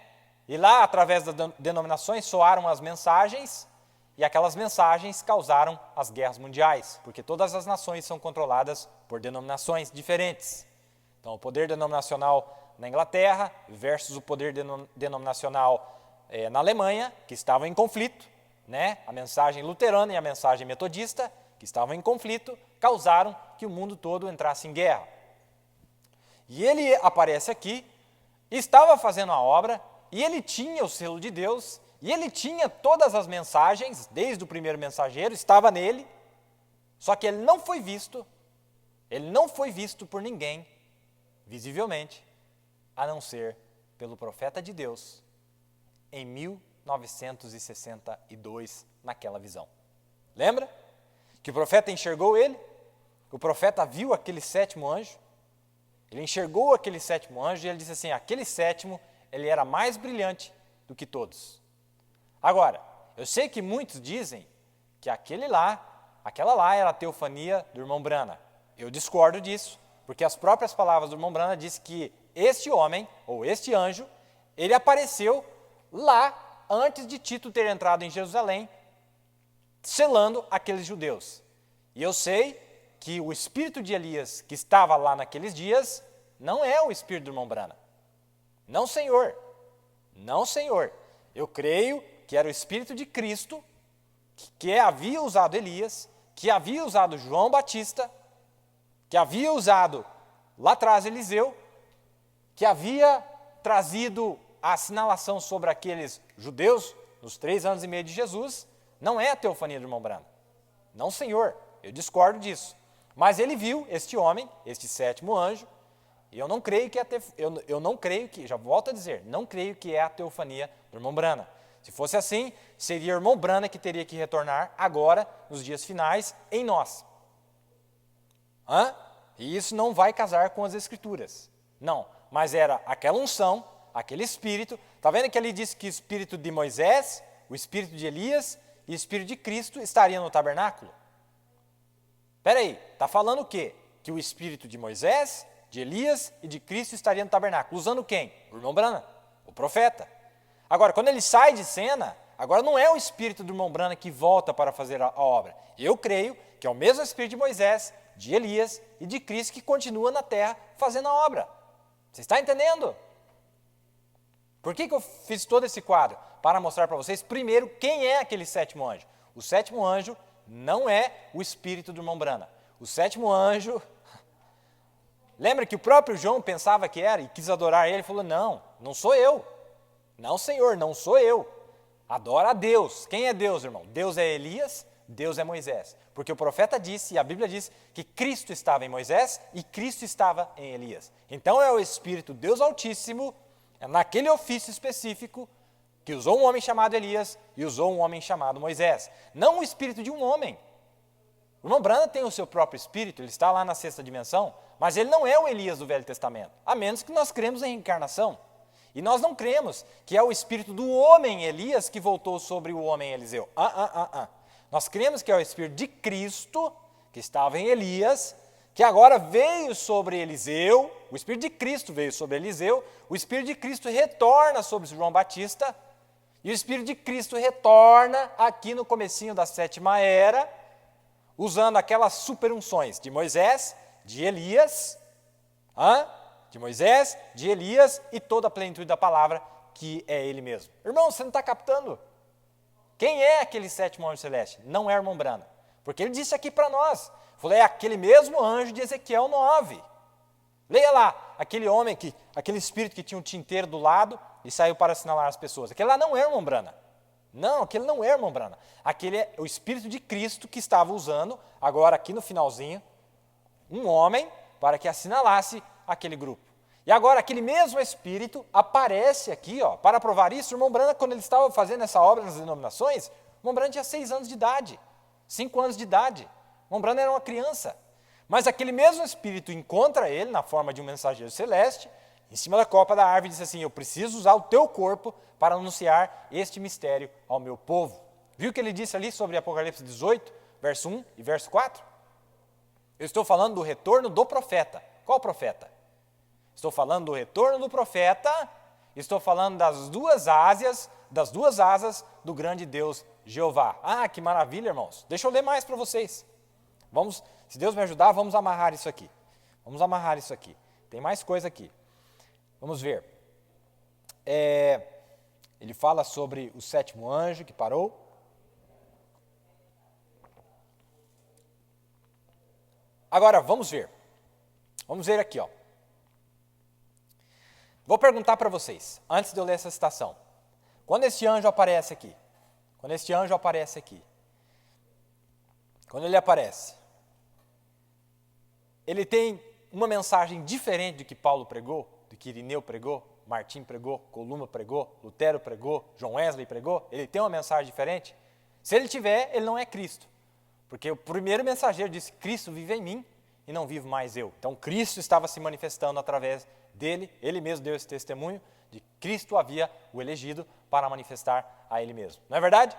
E lá, através das denominações, soaram as mensagens, e aquelas mensagens causaram as guerras mundiais, porque todas as nações são controladas por denominações diferentes. Então, o poder denominacional na Inglaterra versus o poder denominacional na Alemanha, que estavam em conflito, né? A mensagem luterana e a mensagem metodista, que estavam em conflito, causaram que o mundo todo entrasse em guerra. E ele aparece aqui, estava fazendo a obra, e ele tinha o selo de Deus, e ele tinha todas as mensagens, desde o primeiro mensageiro, estava nele, só que ele não foi visto por ninguém, visivelmente, a não ser pelo profeta de Deus, em 1962, naquela visão. Lembra? Que o profeta enxergou ele, o profeta viu aquele sétimo anjo, ele enxergou aquele sétimo anjo e ele disse assim, aquele sétimo, ele era mais brilhante do que todos. Agora, eu sei que muitos dizem que aquela lá era a teofania do irmão Brana. Eu discordo disso, porque as próprias palavras do irmão Brana dizem que este homem, ou este anjo, ele apareceu lá antes de Tito ter entrado em Jerusalém, selando aqueles judeus. E eu sei que o espírito de Elias, que estava lá naqueles dias, não é o espírito do irmão Brana. Não, senhor. Não, senhor. Eu creio que era o espírito de Cristo, que havia usado Elias, que havia usado João Batista, que havia usado lá atrás Eliseu, que havia trazido a assinalação sobre aqueles judeus nos 3 anos e meio de Jesus. Não é a teofania do irmão Brana. Não, senhor. Eu discordo disso. Mas ele viu este homem, este sétimo anjo, e eu não creio que, já volto a dizer, não creio que é a teofania do irmão Brana. Se fosse assim, seria o irmão Brana que teria que retornar agora, nos dias finais, em nós. E isso não vai casar com as Escrituras. Não, mas era aquela unção, aquele espírito. Está vendo que ali diz que o espírito de Moisés, o espírito de Elias e o espírito de Cristo estaria no tabernáculo? Espera aí, está falando o quê? Que o espírito de Moisés, de Elias e de Cristo estaria no tabernáculo. Usando quem? O irmão Brana, o profeta. Agora, quando ele sai de cena, agora não é o espírito do irmão Brana que volta para fazer a obra. Eu creio que é o mesmo espírito de Moisés, de Elias e de Cristo que continua na terra fazendo a obra. Você está entendendo? Por que eu fiz todo esse quadro? Para mostrar para vocês, primeiro, quem é aquele sétimo anjo. O sétimo anjo não é o espírito do irmão Brana. O sétimo anjo... Lembra que o próprio João pensava que era e quis adorar ele? Ele falou, não, não sou eu. Não, senhor, não sou eu. Adora a Deus. Quem é Deus, irmão? Deus é Elias, Deus é Moisés. Porque o profeta disse, e a Bíblia diz, que Cristo estava em Moisés e Cristo estava em Elias. Então é o Espírito Deus Altíssimo, naquele ofício específico, que usou um homem chamado Elias e usou um homem chamado Moisés. Não o espírito de um homem. O irmão Brana tem o seu próprio espírito, ele está lá na sexta dimensão, mas ele não é o Elias do Velho Testamento, a menos que nós cremos em reencarnação. E nós não cremos que é o espírito do homem Elias que voltou sobre o homem Eliseu. Nós cremos que é o espírito de Cristo, que estava em Elias, que agora veio sobre Eliseu, o espírito de Cristo veio sobre Eliseu, o espírito de Cristo retorna sobre João Batista, e o espírito de Cristo retorna aqui no comecinho da sétima era, usando aquelas superunções de Moisés, de Elias, de Moisés, de Elias e toda a plenitude da palavra, que é ele mesmo. Irmão, você não está captando? Quem é aquele sétimo anjo celeste? Não é o irmão Brana. Porque ele disse aqui para nós, falou, é aquele mesmo anjo de Ezequiel 9. Leia lá, aquele homem, aquele espírito que tinha um tinteiro do lado e saiu para assinalar as pessoas. Aquele lá não é irmão Brana. Não, aquele não é irmão Brana. Aquele é o Espírito de Cristo que estava usando, agora aqui no finalzinho, um homem para que assinalasse aquele grupo. E agora aquele mesmo Espírito aparece aqui, ó, para provar isso. O irmão Brana, quando ele estava fazendo essa obra nas denominações, o irmão Brana tinha 6 anos de idade, 5 anos de idade. O irmão Brana era uma criança. Mas aquele mesmo Espírito encontra ele na forma de um mensageiro celeste, em cima da copa da árvore, e diz assim, eu preciso usar o teu corpo para anunciar este mistério ao meu povo. Viu o que ele disse ali sobre Apocalipse 18, verso 1 e verso 4? Eu estou falando do retorno do profeta. Qual profeta? Estou falando do retorno do profeta, estou falando das duas asas do grande Deus Jeová. Ah, que maravilha, irmãos. Deixa eu ler mais para vocês. Vamos, se Deus me ajudar, vamos amarrar isso aqui. Vamos amarrar isso aqui. Tem mais coisa aqui. Vamos ver. Ele fala sobre o 7º anjo que parou. Agora, vamos ver. Vamos ver aqui, ó. Vou perguntar para vocês, antes de eu ler essa citação. Quando esse anjo aparece aqui, quando ele aparece, ele tem uma mensagem diferente do que Paulo pregou, do que Irineu pregou, Martim pregou, Columa pregou, Lutero pregou, John Wesley pregou? Ele tem uma mensagem diferente? Se ele tiver, ele não é Cristo. Porque o primeiro mensageiro disse, Cristo vive em mim e não vivo mais eu. Então Cristo estava se manifestando através dele, ele mesmo deu esse testemunho de que Cristo havia o elegido para manifestar a ele mesmo. Não é verdade?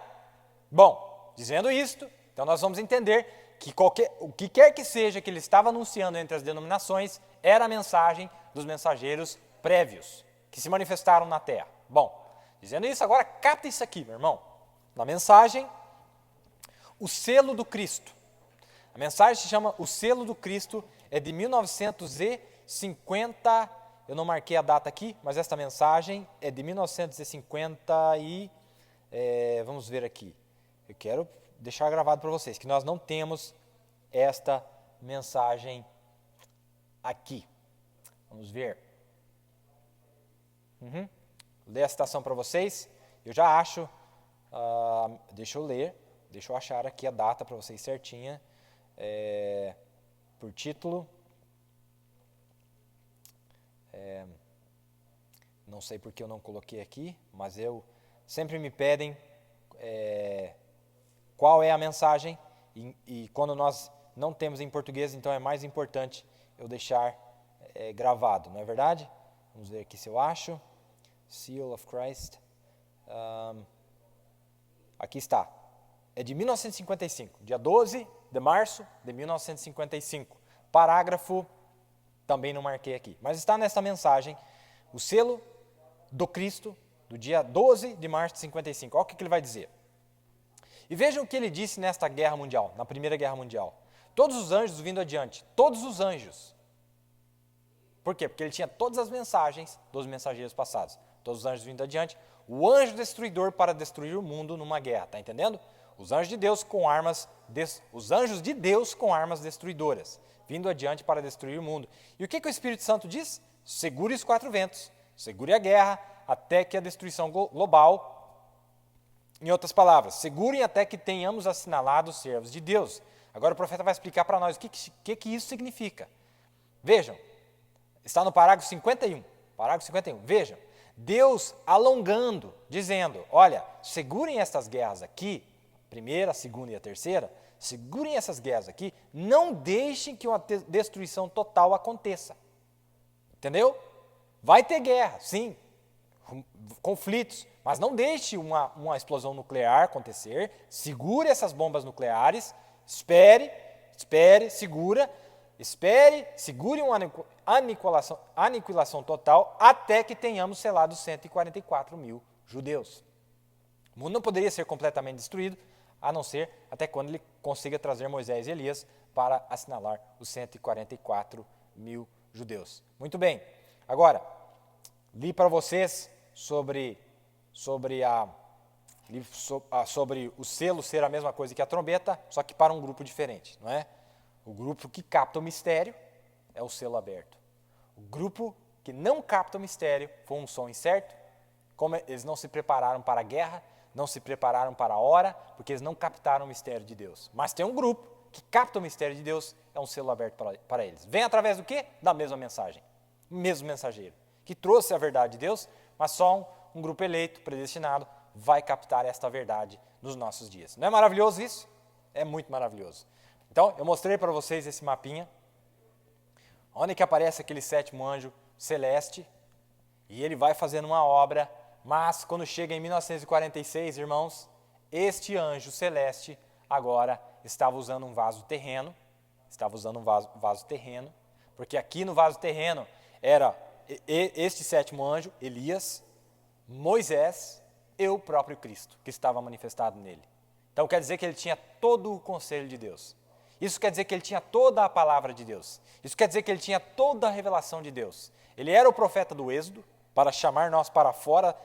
Bom, dizendo isto, então nós vamos entender que o que quer que seja que ele estava anunciando entre as denominações era a mensagem dos mensageiros prévios, que se manifestaram na terra. Bom, dizendo isso, agora capta isso aqui, meu irmão. Na mensagem, o selo do Cristo. A mensagem se chama O Selo do Cristo, é de 1950, eu não marquei a data aqui, mas esta mensagem é de 1950 e, vamos ver aqui, eu quero deixar gravado para vocês, que nós não temos esta mensagem aqui. Vamos ver. Ler a citação para vocês, eu já acho, deixa eu achar aqui a data para vocês certinha, por título. Não sei porque eu não coloquei aqui, mas sempre me pedem qual é a mensagem, e quando nós não temos em português, então é mais importante eu deixar gravado, não é verdade? Vamos ver aqui se eu acho. Seal of Christ. Aqui está. É de 1955, dia 12 de março de 1955. Parágrafo, também não marquei aqui, mas está nessa mensagem, o selo do Cristo, do dia 12 de março de 55. Olha o que ele vai dizer. E vejam o que ele disse nesta guerra mundial, na Primeira Guerra Mundial. Todos os anjos vindo adiante, todos os anjos. Por quê? Porque ele tinha todas as mensagens dos mensageiros passados. Todos os anjos vindo adiante, o anjo destruidor para destruir o mundo numa guerra, tá entendendo? Os anjos de Deus com armas destruidoras, vindo adiante para destruir o mundo. E o que o Espírito Santo diz? Segure os 4 ventos, segure a guerra até que a destruição global. Em outras palavras, segurem até que tenhamos assinalado os servos de Deus. Agora o profeta vai explicar para nós o que isso significa. Vejam, está no parágrafo 51. Parágrafo 51. Vejam, Deus alongando, dizendo, olha, segurem estas guerras aqui, a primeira, a segunda e a terceira, segurem essas guerras aqui, não deixem que uma destruição total aconteça. Entendeu? Vai ter guerra, sim, conflitos, mas não deixe uma explosão nuclear acontecer, segure essas bombas nucleares, espere, segure uma aniquilação total até que tenhamos selado 144 mil judeus. O mundo não poderia ser completamente destruído, a não ser até quando ele consiga trazer Moisés e Elias para assinalar os 144 mil judeus. Muito bem, agora, li para vocês sobre sobre o selo ser a mesma coisa que a trombeta, só que para um grupo diferente, não é? O grupo que capta o mistério é o selo aberto. O grupo que não capta o mistério foi um som incerto, como eles não se prepararam para a guerra, não se prepararam para a hora, porque eles não captaram o mistério de Deus. Mas tem um grupo que capta o mistério de Deus, é um selo aberto para eles. Vem através do quê? Da mesma mensagem, o mesmo mensageiro, que trouxe a verdade de Deus, mas só um grupo eleito, predestinado, vai captar esta verdade nos nossos dias. Não é maravilhoso isso? É muito maravilhoso. Então, eu mostrei para vocês esse mapinha, onde que aparece aquele sétimo anjo celeste, e ele vai fazendo uma obra, mas quando chega em 1946, irmãos, este anjo celeste agora estava usando um vaso terreno, porque aqui no vaso terreno era este sétimo anjo, Elias, Moisés e o próprio Cristo, que estava manifestado nele. Então quer dizer que ele tinha todo o conselho de Deus. Isso quer dizer que ele tinha toda a palavra de Deus. Isso quer dizer que ele tinha toda a revelação de Deus. Ele era o profeta do Êxodo, para chamar nós para fora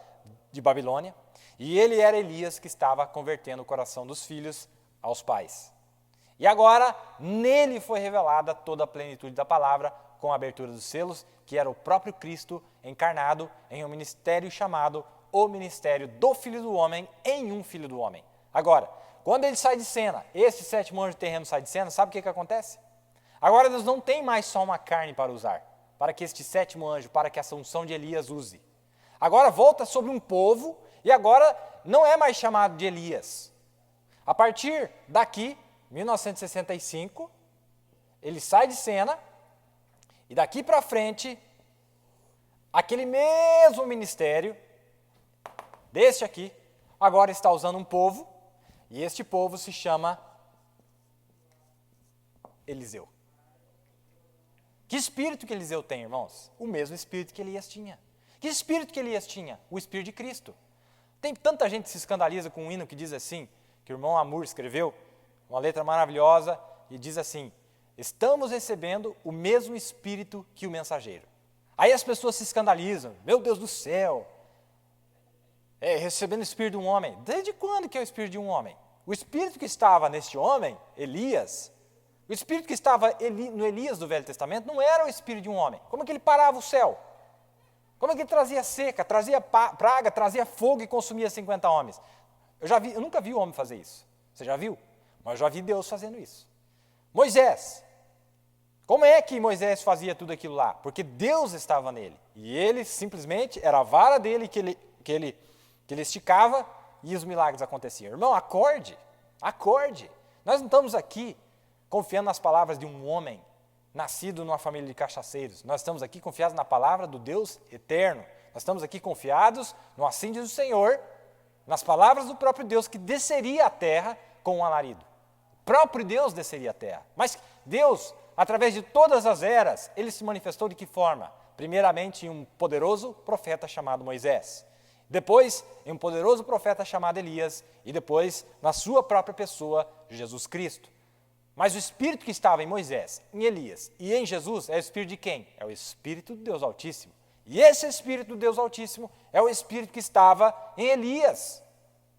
de Babilônia, e ele era Elias que estava convertendo o coração dos filhos aos pais. E agora, nele foi revelada toda a plenitude da palavra, com a abertura dos selos, que era o próprio Cristo encarnado em um ministério chamado o ministério do Filho do Homem em um Filho do Homem. Agora, quando ele sai de cena, esse sétimo anjo terreno sai de cena, sabe o que acontece? Agora Deus não tem mais só uma carne para usar, para que este sétimo anjo, para que essa unção de Elias use. Agora volta sobre um povo e agora não é mais chamado de Elias. A partir daqui, 1965, ele sai de cena e daqui para frente, aquele mesmo ministério, deste aqui, agora está usando um povo, e este povo se chama Eliseu. Que espírito que Eliseu tem, irmãos? O mesmo espírito que Elias tinha. Que espírito que Elias tinha? O espírito de Cristo. Tem tanta gente que se escandaliza com um hino que diz assim, que o irmão Amur escreveu, uma letra maravilhosa, e diz assim, estamos recebendo o mesmo espírito que o mensageiro. Aí as pessoas se escandalizam, meu Deus do céu, recebendo o espírito de um homem. Desde quando que é o espírito de um homem? O espírito que estava neste homem, Elias, o espírito que estava no Elias do Velho Testamento não era o espírito de um homem. Como é que ele parava o céu? Como é que ele trazia seca, trazia praga, trazia fogo e consumia 50 homens? Eu nunca vi o homem fazer isso. Você já viu? Mas eu já vi Deus fazendo isso. Moisés. Como é que Moisés fazia tudo aquilo lá? Porque Deus estava nele. E ele simplesmente, era a vara dele que ele esticava e os milagres aconteciam. Irmão, acorde. Nós não estamos aqui confiando nas palavras de um homem nascido numa família de cachaceiros. Nós estamos aqui confiados na palavra do Deus eterno. Nós estamos aqui confiados no assim diz o Senhor, nas palavras do próprio Deus que desceria à terra com um alarido. O próprio Deus desceria à terra. Mas Deus, através de todas as eras, ele se manifestou de que forma? Primeiramente em um poderoso profeta chamado Moisés. Depois em um poderoso profeta chamado Elias. E depois na sua própria pessoa, Jesus Cristo. Mas o Espírito que estava em Moisés, em Elias e em Jesus é o Espírito de quem? É o Espírito de Deus Altíssimo. E esse Espírito do Deus Altíssimo é o Espírito que estava em Elias,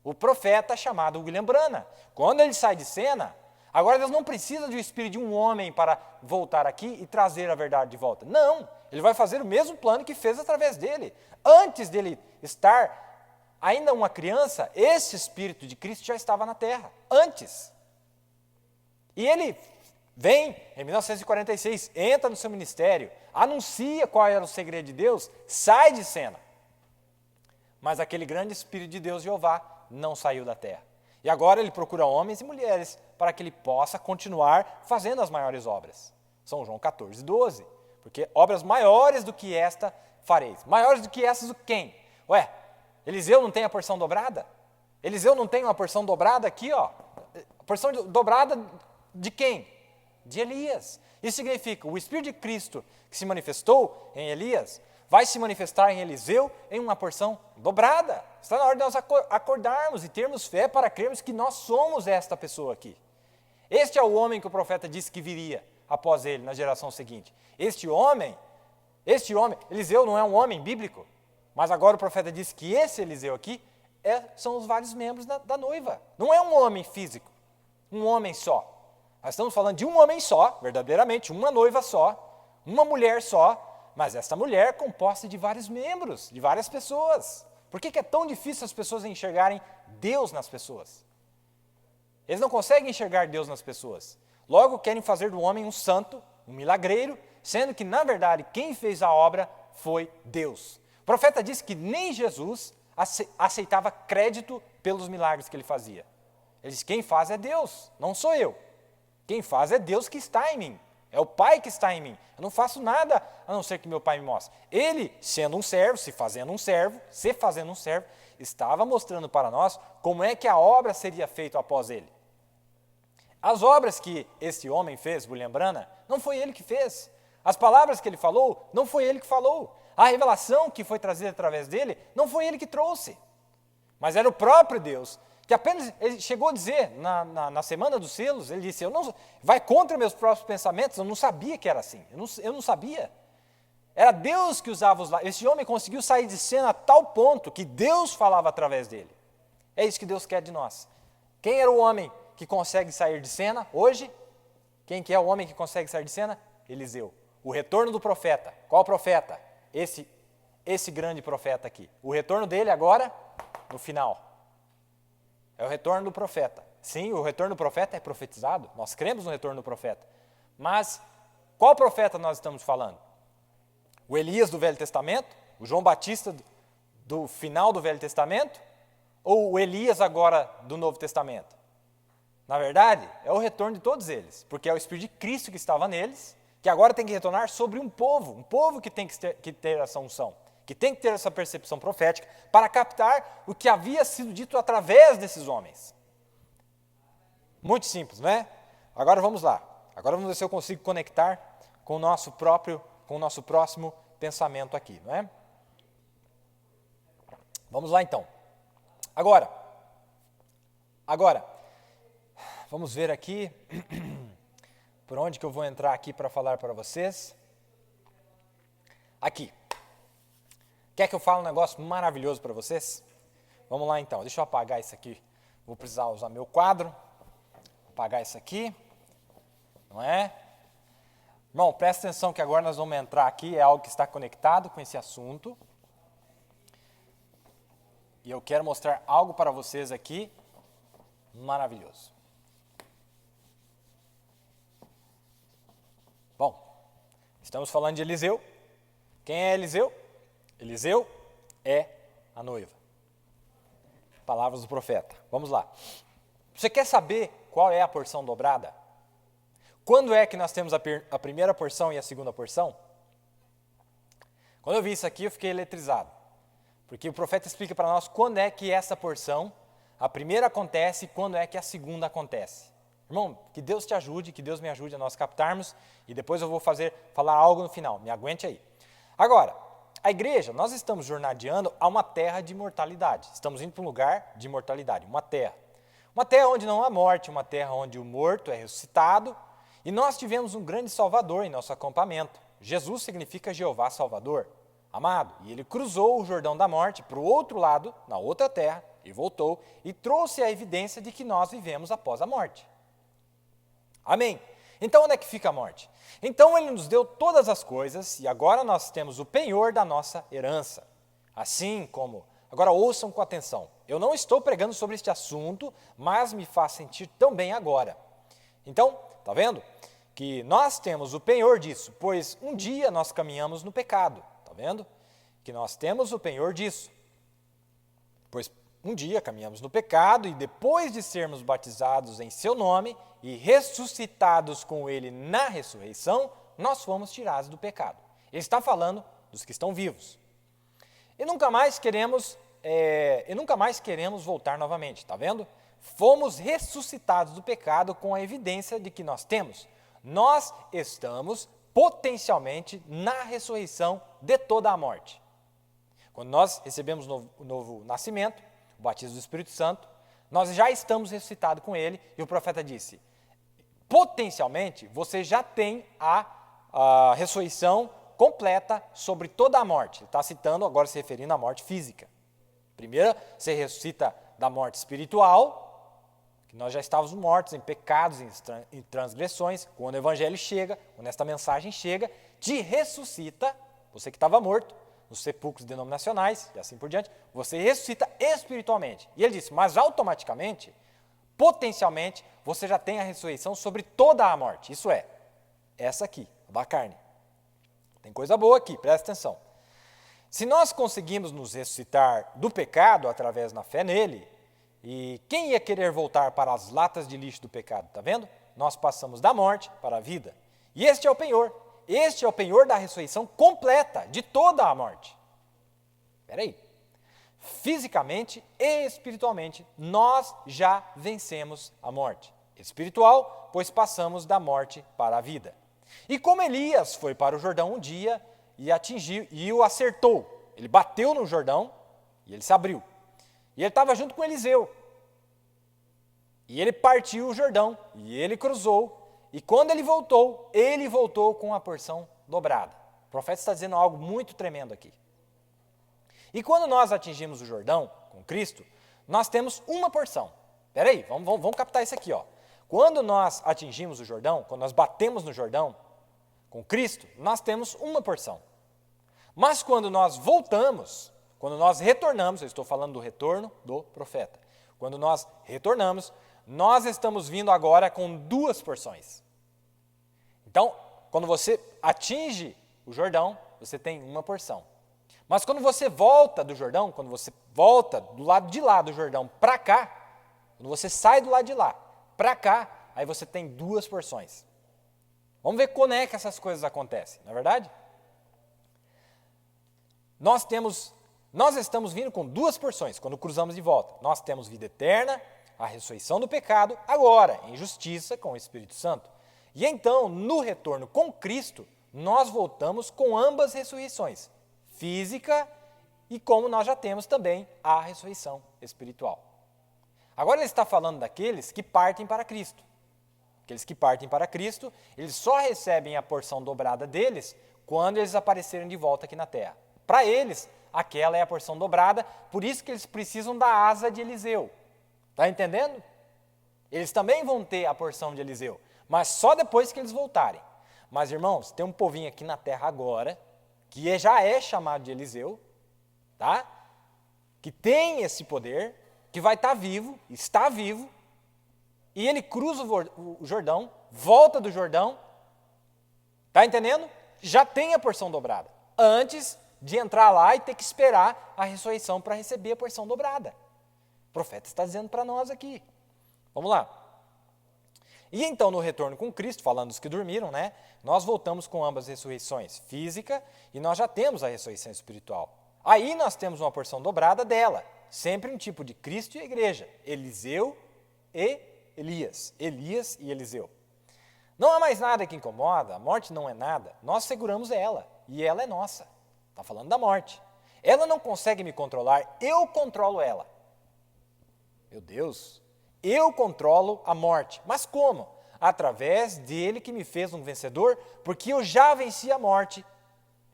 o profeta chamado William Branham. Quando ele sai de cena, agora Deus não precisa do Espírito de um homem para voltar aqui e trazer a verdade de volta. Não, ele vai fazer o mesmo plano que fez através dele. Antes dele estar ainda uma criança, esse Espírito de Cristo já estava na terra, antes. E ele vem, em 1946, entra no seu ministério, anuncia qual era o segredo de Deus, sai de cena. Mas aquele grande Espírito de Deus, Jeová, não saiu da terra. E agora ele procura homens e mulheres para que ele possa continuar fazendo as maiores obras. São João 14, 12. Porque obras maiores do que esta fareis. Maiores do que essas o quem? Ué, Eliseu não tem a porção dobrada? Eliseu não tem uma porção dobrada aqui, ó? A porção dobrada de quem? De Elias. Isso significa o Espírito de Cristo que se manifestou em Elias vai se manifestar em Eliseu em uma porção dobrada. Está na hora de nós acordarmos e termos fé para crermos que nós somos esta pessoa aqui. Este é o homem que o profeta disse que viria após ele, na geração seguinte. Este homem, Eliseu não é um homem bíblico, mas agora o profeta disse que esse Eliseu aqui são os vários membros da noiva. Não é um homem físico, um homem só. Nós estamos falando de um homem só, verdadeiramente, uma noiva só, uma mulher só, mas essa mulher é composta de vários membros, de várias pessoas. Por que é tão difícil as pessoas enxergarem Deus nas pessoas? Eles não conseguem enxergar Deus nas pessoas. Logo, querem fazer do homem um santo, um milagreiro, sendo que, na verdade, quem fez a obra foi Deus. O profeta disse que nem Jesus aceitava crédito pelos milagres que ele fazia. Ele disse, quem faz é Deus, não sou eu. Quem faz é Deus que está em mim. É o Pai que está em mim. Eu não faço nada a não ser que meu Pai me mostre. Ele, sendo um servo, se fazendo um servo, estava mostrando para nós como é que a obra seria feita após ele. As obras que esse homem fez, William Branham, não foi ele que fez. As palavras que ele falou, não foi ele que falou. A revelação que foi trazida através dele, não foi ele que trouxe. Mas era o próprio Deus, que apenas, ele chegou a dizer, na semana dos selos, ele disse, vai contra meus próprios pensamentos, eu não sabia que era assim, eu não sabia. Era Deus que usava os lábios. Esse homem conseguiu sair de cena a tal ponto que Deus falava através dele. É isso que Deus quer de nós. Quem era o homem que consegue sair de cena hoje? Quem que é o homem que consegue sair de cena? Eliseu. O retorno do profeta. Qual profeta? Esse grande profeta aqui. O retorno dele agora, no final. É o retorno do profeta. Sim, o retorno do profeta é profetizado. Nós cremos no retorno do profeta. Mas qual profeta nós estamos falando? O Elias do Velho Testamento? O João Batista do final do Velho Testamento? Ou o Elias agora do Novo Testamento? Na verdade, é o retorno de todos eles, porque é o Espírito de Cristo que estava neles, que agora tem que retornar sobre um povo que tem que ter essa unção, que tem que ter essa percepção profética para captar o que havia sido dito através desses homens. Muito simples, não é? Agora vamos lá. Agora vamos ver se eu consigo conectar com o nosso próximo pensamento aqui, não é? Vamos lá então. Agora, vamos ver aqui, por onde que eu vou entrar aqui para falar para vocês. Aqui. Quer que eu fale um negócio maravilhoso para vocês? Vamos lá então, deixa eu apagar isso aqui. Vou precisar usar meu quadro. Apagar isso aqui. Não é? Irmão, presta atenção que agora nós vamos entrar aqui, é algo que está conectado com esse assunto. E eu quero mostrar algo para vocês aqui maravilhoso. Bom, estamos falando de Eliseu. Quem é Eliseu? Eliseu é a noiva. Palavras do profeta. Vamos lá. Você quer saber qual é a porção dobrada? Quando é que nós temos a primeira porção e a segunda porção? Quando eu vi isso aqui, eu fiquei eletrizado. Porque o profeta explica para nós quando é que essa porção, a primeira acontece e quando é que a segunda acontece. Irmão, que Deus te ajude, que Deus me ajude a nós captarmos e depois eu vou falar algo no final, me aguente aí. Agora, a igreja, nós estamos jornadeando a uma terra de imortalidade. Estamos indo para um lugar de imortalidade, uma terra. Uma terra onde não há morte, uma terra onde o morto é ressuscitado. E nós tivemos um grande Salvador em nosso acampamento. Jesus significa Jeová Salvador. Amado, e ele cruzou o Jordão da morte para o outro lado, na outra terra, e voltou, e trouxe a evidência de que nós vivemos após a morte. Amém? Então, onde é que fica a morte? Então, ele nos deu todas as coisas, e agora nós temos o penhor da nossa herança. Assim como... Agora, ouçam com atenção. Eu não estou pregando sobre este assunto, mas me faz sentir tão bem agora. Então, está vendo? Que nós temos o penhor disso, pois um dia nós caminhamos no pecado. Está vendo? Que nós temos o penhor disso. Pois um dia caminhamos no pecado e depois de sermos batizados em seu nome e ressuscitados com ele na ressurreição, nós fomos tirados do pecado. Ele está falando dos que estão vivos. E nunca mais queremos voltar novamente, está vendo? Fomos ressuscitados do pecado com a evidência de que nós temos. Nós estamos potencialmente na ressurreição de toda a morte. Quando nós recebemos o novo nascimento, o batismo do Espírito Santo, nós já estamos ressuscitados com ele, e o profeta disse, potencialmente, você já tem a ressurreição completa sobre toda a morte. Ele está citando, agora se referindo à morte física. Primeiro, você ressuscita da morte espiritual, que nós já estávamos mortos em pecados, em transgressões. Quando o evangelho chega, quando esta mensagem chega, te ressuscita, você que estava morto, nos sepulcros denominacionais e assim por diante, você ressuscita espiritualmente. E ele disse, mas automaticamente, potencialmente, você já tem a ressurreição sobre toda a morte. Isso é, essa aqui, a da carne. Tem coisa boa aqui, presta atenção. Se nós conseguimos nos ressuscitar do pecado através da fé nele, e quem ia querer voltar para as latas de lixo do pecado? Está vendo? Nós passamos da morte para a vida. E este é o penhor. Este é o penhor da ressurreição completa de toda a morte. Espera aí. Fisicamente e espiritualmente, nós já vencemos a morte. Espiritual, pois passamos da morte para a vida. E como Elias foi para o Jordão um dia e atingiu e o acertou, ele bateu no Jordão e ele se abriu. E ele estava junto com Eliseu. E ele partiu o Jordão e ele cruzou. E quando ele voltou com a porção dobrada. O profeta está dizendo algo muito tremendo aqui. E quando nós atingimos o Jordão com Cristo, nós temos uma porção. Espera aí, vamos captar isso aqui. Ó. Quando nós atingimos o Jordão, quando nós batemos no Jordão com Cristo, nós temos uma porção. Mas quando nós voltamos, quando nós retornamos, eu estou falando do retorno do profeta. Quando nós retornamos, nós estamos vindo agora com duas porções. Então, quando você atinge o Jordão, você tem uma porção. Mas quando você volta do Jordão, quando você volta do lado de lá do Jordão para cá, quando você sai do lado de lá para cá, aí você tem duas porções. Vamos ver como é que essas coisas acontecem, não é verdade? Nós estamos vindo com duas porções quando cruzamos de volta. Nós temos vida eterna, a ressurreição do pecado, agora em justiça com o Espírito Santo. E então, no retorno com Cristo, nós voltamos com ambas ressurreições, física e como nós já temos também a ressurreição espiritual. Agora ele está falando daqueles que partem para Cristo. Aqueles que partem para Cristo, eles só recebem a porção dobrada deles quando eles aparecerem de volta aqui na terra. Para eles, aquela é a porção dobrada, por isso que eles precisam da asa de Eliseu. Está entendendo? Eles também vão ter a porção de Eliseu, mas só depois que eles voltarem. Mas, irmãos, tem um povinho aqui na terra agora, que já é chamado de Eliseu, tá? Que tem esse poder, que vai estar vivo, está vivo, e ele cruza o Jordão, volta do Jordão, está entendendo? Já tem a porção dobrada, antes de entrar lá e ter que esperar a ressurreição para receber a porção dobrada. O profeta está dizendo para nós aqui. Vamos lá. E então, no retorno com Cristo, falando dos que dormiram, né? Nós voltamos com ambas as ressurreições, física, e nós já temos a ressurreição espiritual. Aí nós temos uma porção dobrada dela, sempre um tipo de Cristo e a igreja, Eliseu e Elias, Elias e Eliseu. Não há mais nada que incomoda, a morte não é nada, nós seguramos ela, e ela é nossa. Está falando da morte. Ela não consegue me controlar, eu controlo ela. Meu Deus, eu controlo a morte. Mas como? Através dele que me fez um vencedor, porque eu já venci a morte.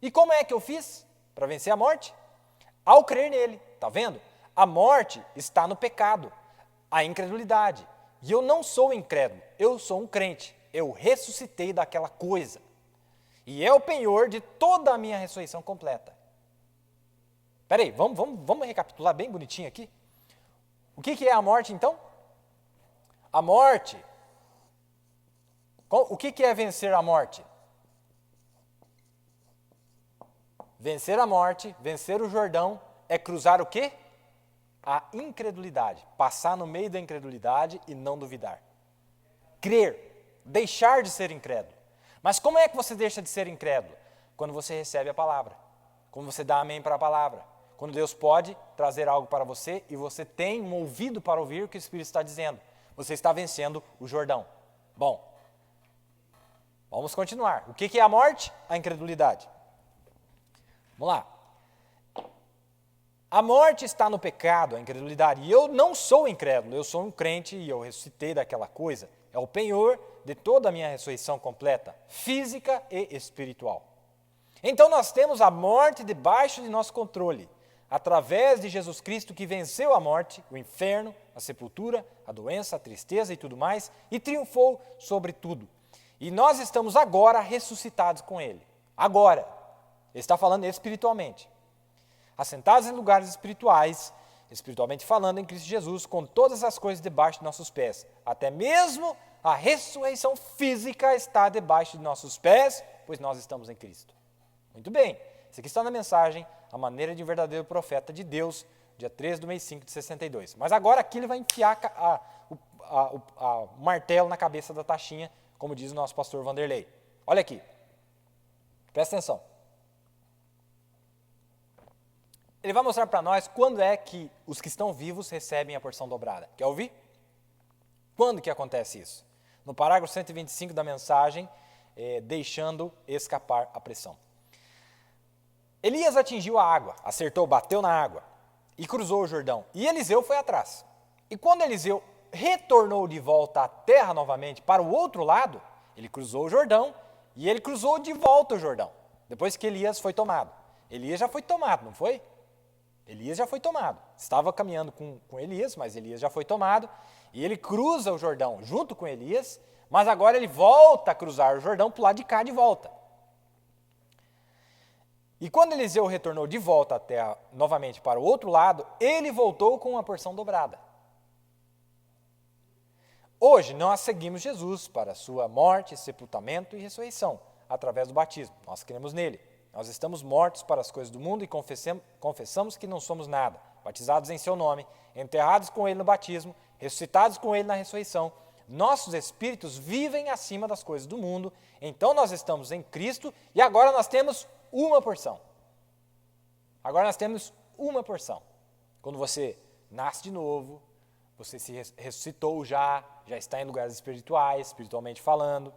E como é que eu fiz para vencer a morte? Ao crer nele, está vendo? A morte está no pecado, a incredulidade. E eu não sou incrédulo, eu sou um crente. Eu ressuscitei daquela coisa. E é o penhor de toda a minha ressurreição completa. Espera aí, vamos recapitular bem bonitinho aqui. O que é a morte, então? A morte, o que é vencer a morte? Vencer a morte, vencer o Jordão, é cruzar o quê? A incredulidade. Passar no meio da incredulidade e não duvidar. Crer, deixar de ser incrédulo. Mas como é que você deixa de ser incrédulo? Quando você recebe a palavra. Quando você dá amém para a palavra. Quando Deus pode trazer algo para você e você tem um ouvido para ouvir o que o Espírito está dizendo. Você está vencendo o Jordão. Bom, vamos continuar. O que é a morte? A incredulidade. Vamos lá. A morte está no pecado, a incredulidade. E eu não sou incrédulo, eu sou um crente e eu ressuscitei daquela coisa. É o penhor de toda a minha ressurreição completa, física e espiritual. Então nós temos a morte debaixo de nosso controle. através de Jesus Cristo que venceu a morte, o inferno, a sepultura, a doença, a tristeza e tudo mais, e triunfou sobre tudo. E nós estamos agora ressuscitados com Ele. Agora. Ele está falando espiritualmente. Assentados em lugares espirituais, espiritualmente falando em Cristo Jesus, com todas as coisas debaixo de nossos pés. Até mesmo a ressurreição física está debaixo de nossos pés, pois nós estamos em Cristo. Muito bem. Isso aqui está na mensagem, a maneira de um verdadeiro profeta de Deus, dia 13 do mês 5 de 62. Mas agora aqui ele vai enfiar o martelo na cabeça da taxinha, como diz o nosso pastor Vanderlei. Olha aqui. Presta atenção. Ele vai mostrar para nós quando é que os que estão vivos recebem a porção dobrada. Quer ouvir? Quando que acontece isso? No parágrafo 125 da mensagem, deixando escapar a pressão. Elias atingiu a água, acertou, bateu na água e cruzou o Jordão. E Eliseu foi atrás. E quando Eliseu retornou de volta à terra novamente para o outro lado, ele cruzou o Jordão e ele cruzou de volta o Jordão, depois que Elias foi tomado. Elias já foi tomado, não foi? Elias já foi tomado. Estava caminhando com Elias, mas Elias já foi tomado. E ele cruza o Jordão junto com Elias, mas agora ele volta a cruzar o Jordão para o lado de cá de volta. E quando Eliseu retornou de volta à terra novamente para o outro lado, ele voltou com uma porção dobrada. Hoje nós seguimos Jesus para a sua morte, sepultamento e ressurreição, através do batismo. Nós cremos nele. Nós estamos mortos para as coisas do mundo e confessamos que não somos nada, batizados em seu nome, enterrados com ele no batismo, ressuscitados com ele na ressurreição. Nossos espíritos vivem acima das coisas do mundo, então nós estamos em Cristo e agora nós temos uma porção. Agora nós temos uma porção. Quando você nasce de novo, você se ressuscitou já está em lugares espirituais, espiritualmente falando.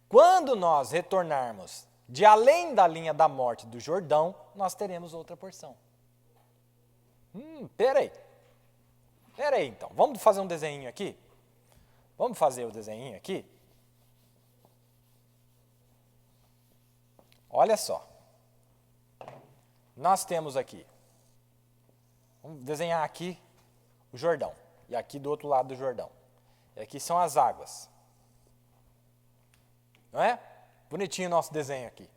Quando nós retornarmos de além da linha da morte do Jordão, nós teremos outra porção. Peraí então, vamos fazer um desenho aqui? Vamos fazer o desenho aqui? Olha só. Nós temos aqui, vamos desenhar aqui o Jordão, e aqui do outro lado do Jordão. E aqui são as águas. Não é? Bonitinho o nosso desenho aqui.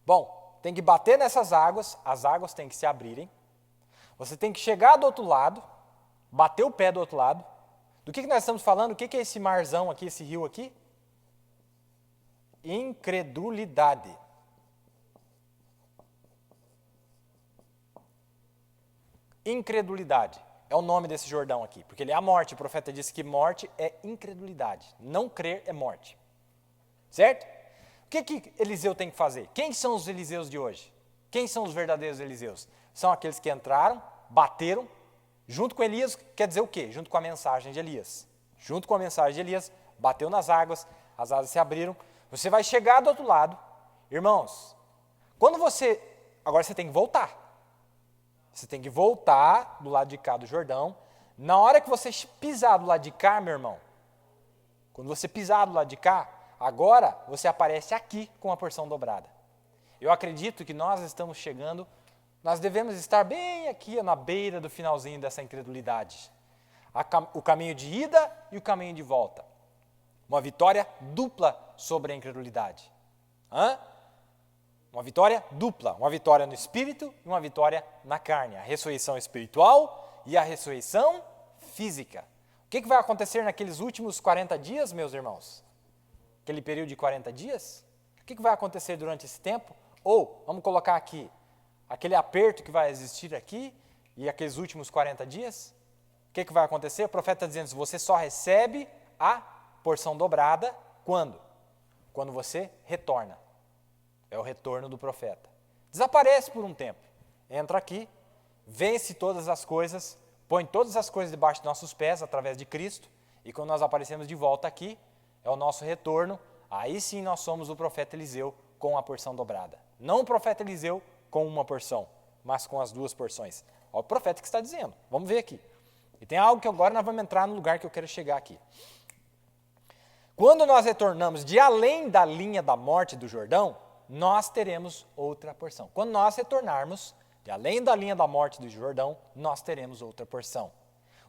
Bom, tem que bater nessas águas, as águas têm que se abrirem. Você tem que chegar do outro lado, bater o pé do outro lado. Do que nós estamos falando? O que é esse marzão aqui, esse rio aqui? Incredulidade. Incredulidade é o nome desse Jordão aqui, porque ele é a morte. O profeta disse que morte é incredulidade. Não crer é morte. Certo? O que Eliseu tem que fazer? Quem são os Eliseus de hoje? Quem são os verdadeiros Eliseus? São aqueles que entraram, bateram, junto com Elias, quer dizer o quê? Junto com a mensagem de Elias. Junto com a mensagem de Elias, bateu nas águas, as águas se abriram. Você vai chegar do outro lado. Irmãos, agora você tem que voltar. Você tem que voltar do lado de cá do Jordão. Na hora que você pisar do lado de cá, meu irmão, quando você pisar do lado de cá, agora você aparece aqui com a porção dobrada. Eu acredito que nós estamos chegando, nós devemos estar bem aqui na beira do finalzinho dessa incredulidade. O caminho de ida e o caminho de volta. Uma vitória dupla sobre a incredulidade. Uma vitória dupla, uma vitória no espírito e uma vitória na carne. A ressurreição espiritual e a ressurreição física. O que vai acontecer naqueles últimos 40 dias, meus irmãos? Aquele período de 40 dias? O que vai acontecer durante esse tempo? Ou, vamos colocar aqui, aquele aperto que vai existir aqui e aqueles últimos 40 dias? O que vai acontecer? O profeta está dizendo, você só recebe a porção dobrada quando? Quando você retorna. É o retorno do profeta. Desaparece por um tempo. Entra aqui, vence todas as coisas, põe todas as coisas debaixo de nossos pés, através de Cristo, e quando nós aparecemos de volta aqui, é o nosso retorno, aí sim nós somos o profeta Eliseu com a porção dobrada. Não o profeta Eliseu com uma porção, mas com as duas porções. Olha o profeta que está dizendo. Vamos ver aqui. E tem algo que agora nós vamos entrar no lugar que eu quero chegar aqui. Quando nós retornamos de além da linha da morte do Jordão, nós teremos outra porção. Quando nós retornarmos de além da linha da morte do Jordão, nós teremos outra porção.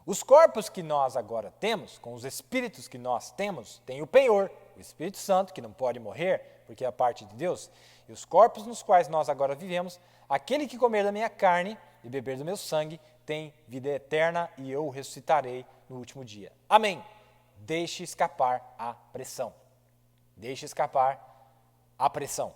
Os corpos que nós agora temos, com os espíritos que nós temos, tem o penhor, o Espírito Santo, que não pode morrer, porque é a parte de Deus, e os corpos nos quais nós agora vivemos, aquele que comer da minha carne e beber do meu sangue, tem vida eterna, e eu o ressuscitarei no último dia. Amém. Deixe escapar a pressão. Deixe escapar a pressão.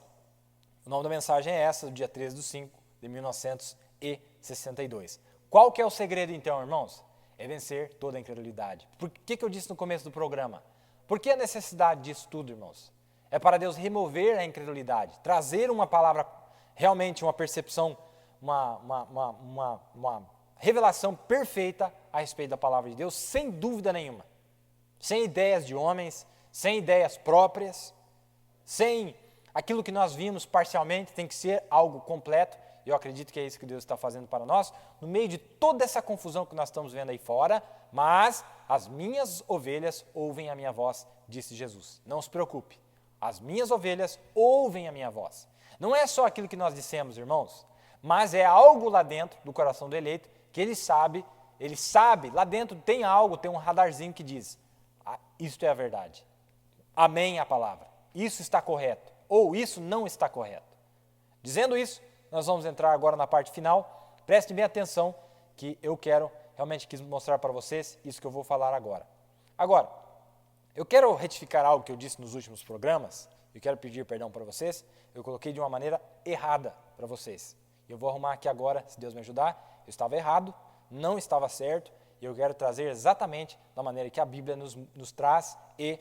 O nome da mensagem é essa, do dia 13/5 de 1962. Qual que é o segredo então, irmãos? É vencer toda a incredulidade. Por que eu disse no começo do programa? Por que a necessidade disso tudo, irmãos? É para Deus remover a incredulidade, trazer uma palavra, realmente uma percepção, uma revelação perfeita a respeito da palavra de Deus, sem dúvida nenhuma. Sem ideias de homens, sem ideias próprias, sem aquilo que nós vimos parcialmente, tem que ser algo completo. E eu acredito que é isso que Deus está fazendo para nós, no meio de toda essa confusão que nós estamos vendo aí fora, mas as minhas ovelhas ouvem a minha voz, disse Jesus. Não se preocupe, as minhas ovelhas ouvem a minha voz. Não é só aquilo que nós dissemos, irmãos, mas é algo lá dentro do coração do eleito, que ele sabe, lá dentro tem algo, tem um radarzinho que diz, isto é a verdade, amém a palavra, isso está correto, ou isso não está correto. Dizendo isso, nós vamos entrar agora na parte final. Prestem bem atenção que eu realmente quis mostrar para vocês isso que eu vou falar agora. Agora, eu quero retificar algo que eu disse nos últimos programas, eu quero pedir perdão para vocês, eu coloquei de uma maneira errada para vocês. Eu vou arrumar aqui agora, se Deus me ajudar, eu estava errado, não estava certo, e eu quero trazer exatamente da maneira que a Bíblia nos traz e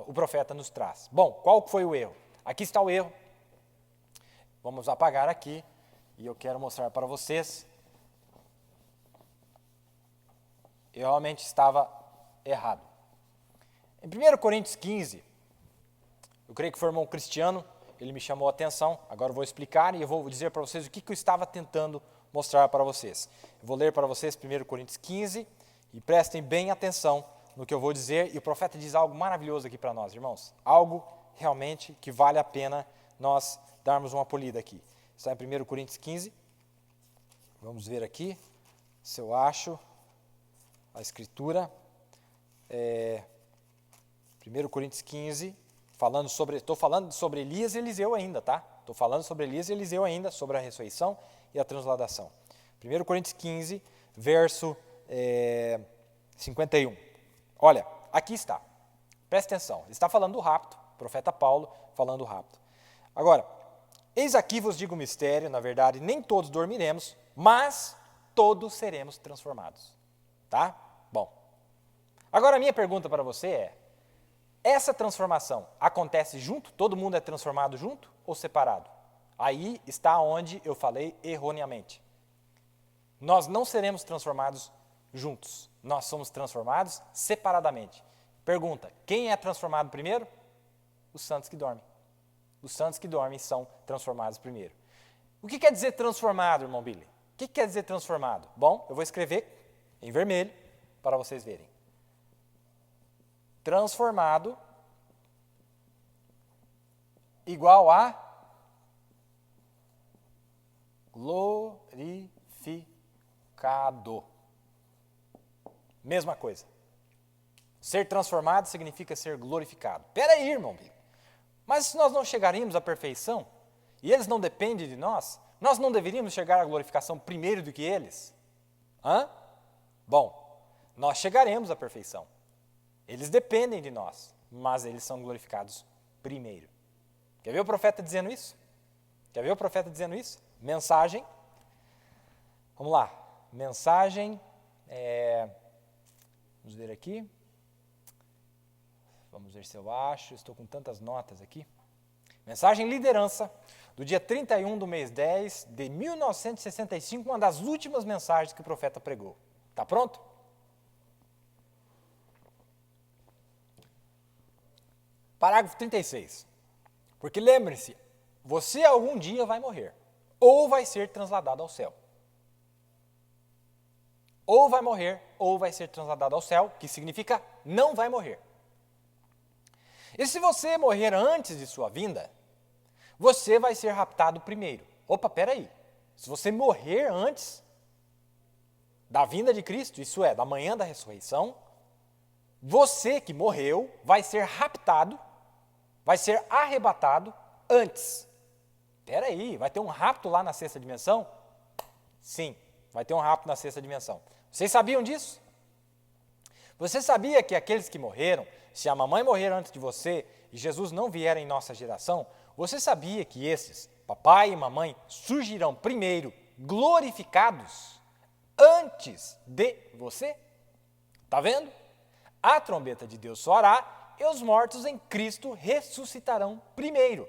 o profeta nos traz. Bom, qual foi o erro? Aqui está o erro. Vamos apagar aqui e eu quero mostrar para vocês. Eu realmente estava errado. Em 1 Coríntios 15, eu creio que foi o irmão Cristiano, ele me chamou a atenção, agora eu vou explicar e eu vou dizer para vocês o que eu estava tentando mostrar para vocês. Eu vou ler para vocês 1 Coríntios 15 e prestem bem atenção no que eu vou dizer, e o profeta diz algo maravilhoso aqui para nós, irmãos. Algo realmente que vale a pena nós darmos uma polida aqui. Está em 1 Coríntios 15. Vamos ver aqui, se eu acho a escritura. 1 Coríntios 15, estou falando sobre Elias e Eliseu ainda, tá? Estou falando sobre Elias e Eliseu ainda, sobre a ressurreição e a transladação. 1 Coríntios 15, verso 51. Olha, aqui está. Presta atenção. Ele está falando do rapto, o profeta Paulo falando do rapto. Agora, eis aqui vos digo o mistério, na verdade, nem todos dormiremos, mas todos seremos transformados. Tá? Bom. Agora, a minha pergunta para você é, essa transformação acontece junto? Todo mundo é transformado junto ou separado? Aí está onde eu falei erroneamente. Nós não seremos transformados juntos. Nós somos transformados separadamente. Pergunta, quem é transformado primeiro? Os santos que dormem. Os santos que dormem são transformados primeiro. O que quer dizer transformado, irmão Billy? O que quer dizer transformado? Bom, eu vou escrever em vermelho para vocês verem. Transformado igual a glorificado. Mesma coisa. Ser transformado significa ser glorificado. Espera aí, irmão Billy. Mas se nós não chegaremos à perfeição, e eles não dependem de nós não deveríamos chegar à glorificação primeiro do que eles? Bom, nós chegaremos à perfeição. Eles dependem de nós, mas eles são glorificados primeiro. Quer ver o profeta dizendo isso? Quer ver o profeta dizendo isso? Mensagem. Vamos lá. Mensagem. Vamos ver aqui. Vamos ver se eu acho. Estou com tantas notas aqui. Mensagem Liderança, do dia 31 do mês 10 de 1965, uma das últimas mensagens que o profeta pregou. Está pronto? Parágrafo 36. Porque lembre-se, você algum dia vai morrer, ou vai ser transladado ao céu. Ou vai morrer, ou vai ser transladado ao céu, que significa não vai morrer. E se você morrer antes de sua vinda, você vai ser raptado primeiro. Opa, peraí, Se você morrer antes da vinda de Cristo, isso é, da manhã da ressurreição, você que morreu vai ser raptado, vai ser arrebatado antes. Espera aí, vai ter um rapto lá na sexta dimensão? Sim, vai ter um rapto na sexta dimensão. Vocês sabiam disso? Você sabia que aqueles que morreram, se a mamãe morrer antes de você e Jesus não vier em nossa geração, você sabia que esses, papai e mamãe, surgirão primeiro glorificados antes de você? Está vendo? A trombeta de Deus soará e os mortos em Cristo ressuscitarão primeiro.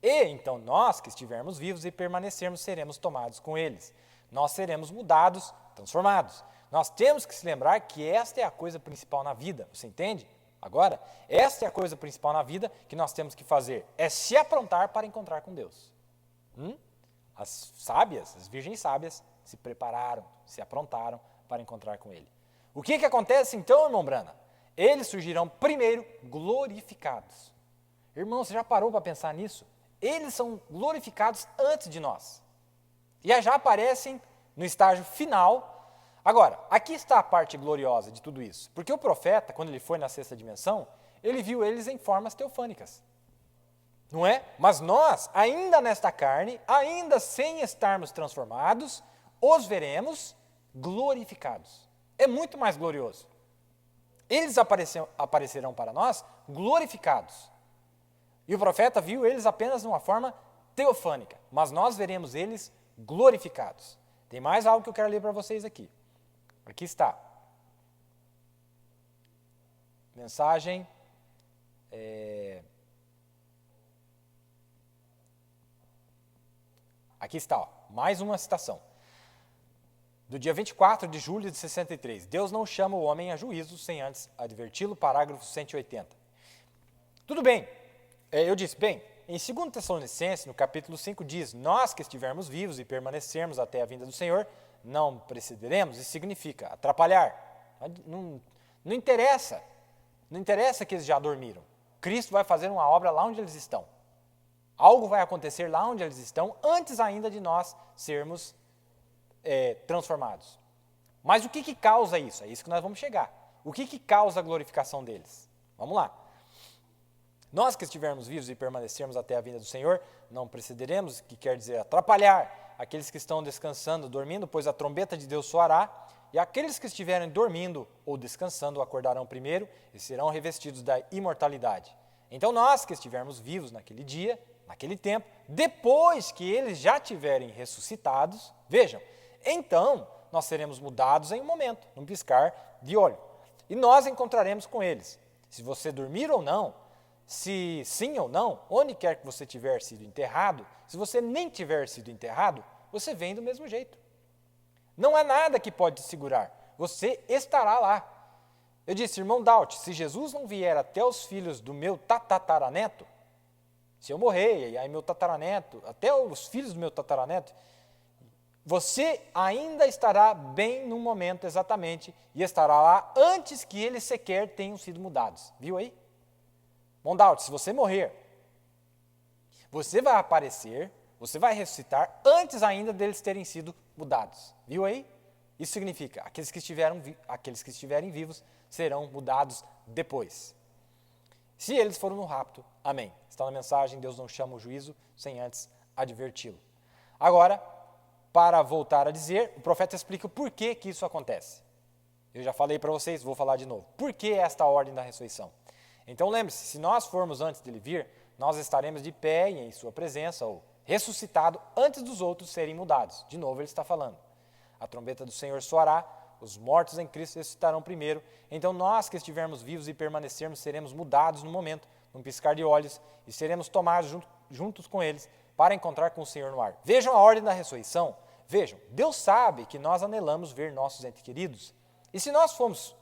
E então nós que estivermos vivos e permanecermos seremos tomados com eles. Nós seremos mudados, transformados. Nós temos que se lembrar que esta é a coisa principal na vida, você entende? Agora, esta é a coisa principal na vida que nós temos que fazer, é se aprontar para encontrar com Deus. As sábias, as virgens sábias, se prepararam, se aprontaram para encontrar com Ele. O que acontece então, irmão Brana? Eles surgirão primeiro glorificados. Irmão, você já parou para pensar nisso? Eles são glorificados antes de nós. E já aparecem no estágio final. Agora, aqui está a parte gloriosa de tudo isso. Porque o profeta, quando ele foi na sexta dimensão, ele viu eles em formas teofânicas. Não é? Mas nós, ainda nesta carne, ainda sem estarmos transformados, os veremos glorificados. É muito mais glorioso. Eles aparecerão para nós glorificados. E o profeta viu eles apenas de uma forma teofânica, mas nós veremos eles glorificados. Tem mais algo que eu quero ler para vocês aqui. Aqui está. Mensagem. Aqui está, ó, mais uma citação. Do dia 24 de julho de 63. Deus não chama o homem a juízo sem antes adverti-lo, parágrafo 180. Tudo bem. Eu disse, bem, em 2 Tessalonicenses, no capítulo 5, diz, nós que estivermos vivos e permanecermos até a vinda do Senhor, não precederemos, isso significa atrapalhar. Não interessa. Não interessa que eles já dormiram. Cristo vai fazer uma obra lá onde eles estão. Algo vai acontecer lá onde eles estão, antes ainda de nós sermos transformados. Mas o que causa isso? É isso que nós vamos chegar. O que causa a glorificação deles? Vamos lá. Nós que estivermos vivos e permanecermos até a vinda do Senhor, não precederemos, que quer dizer atrapalhar aqueles que estão descansando, dormindo, pois a trombeta de Deus soará, e aqueles que estiverem dormindo ou descansando acordarão primeiro e serão revestidos da imortalidade. Então nós que estivermos vivos naquele dia, naquele tempo, depois que eles já tiverem ressuscitados, vejam, então nós seremos mudados em um momento, num piscar de olho. E nós encontraremos com eles. Se você dormir ou não, se sim ou não, onde quer que você tiver sido enterrado, se você nem tiver sido enterrado, você vem do mesmo jeito. Não há nada que pode te segurar. Você estará lá. Eu disse, irmão Daut, se Jesus não vier até os filhos do meu tataraneto, se eu morrer, e aí meu tataraneto, até os filhos do meu tataraneto, você ainda estará bem no momento exatamente e estará lá antes que eles sequer tenham sido mudados. Viu aí? Mondaut, se você morrer, você vai aparecer, você vai ressuscitar antes ainda deles terem sido mudados. Viu aí? Isso significa, aqueles que estiverem vivos serão mudados depois. Se eles foram no rapto, amém. Está na mensagem, Deus não chama o juízo sem antes adverti-lo. Agora, para voltar a dizer, o profeta explica o porquê que isso acontece. Eu já falei para vocês, vou falar de novo. Por que esta ordem da ressurreição? Então lembre-se, se nós formos antes dele vir, nós estaremos de pé e em sua presença, ou ressuscitado, antes dos outros serem mudados. De novo ele está falando. A trombeta do Senhor soará, os mortos em Cristo ressuscitarão primeiro, então nós que estivermos vivos e permanecermos seremos mudados no momento, num piscar de olhos, e seremos tomados juntos com eles para encontrar com o Senhor no ar. Vejam a ordem da ressurreição. Vejam, Deus sabe que nós anelamos ver nossos entes queridos, e se nós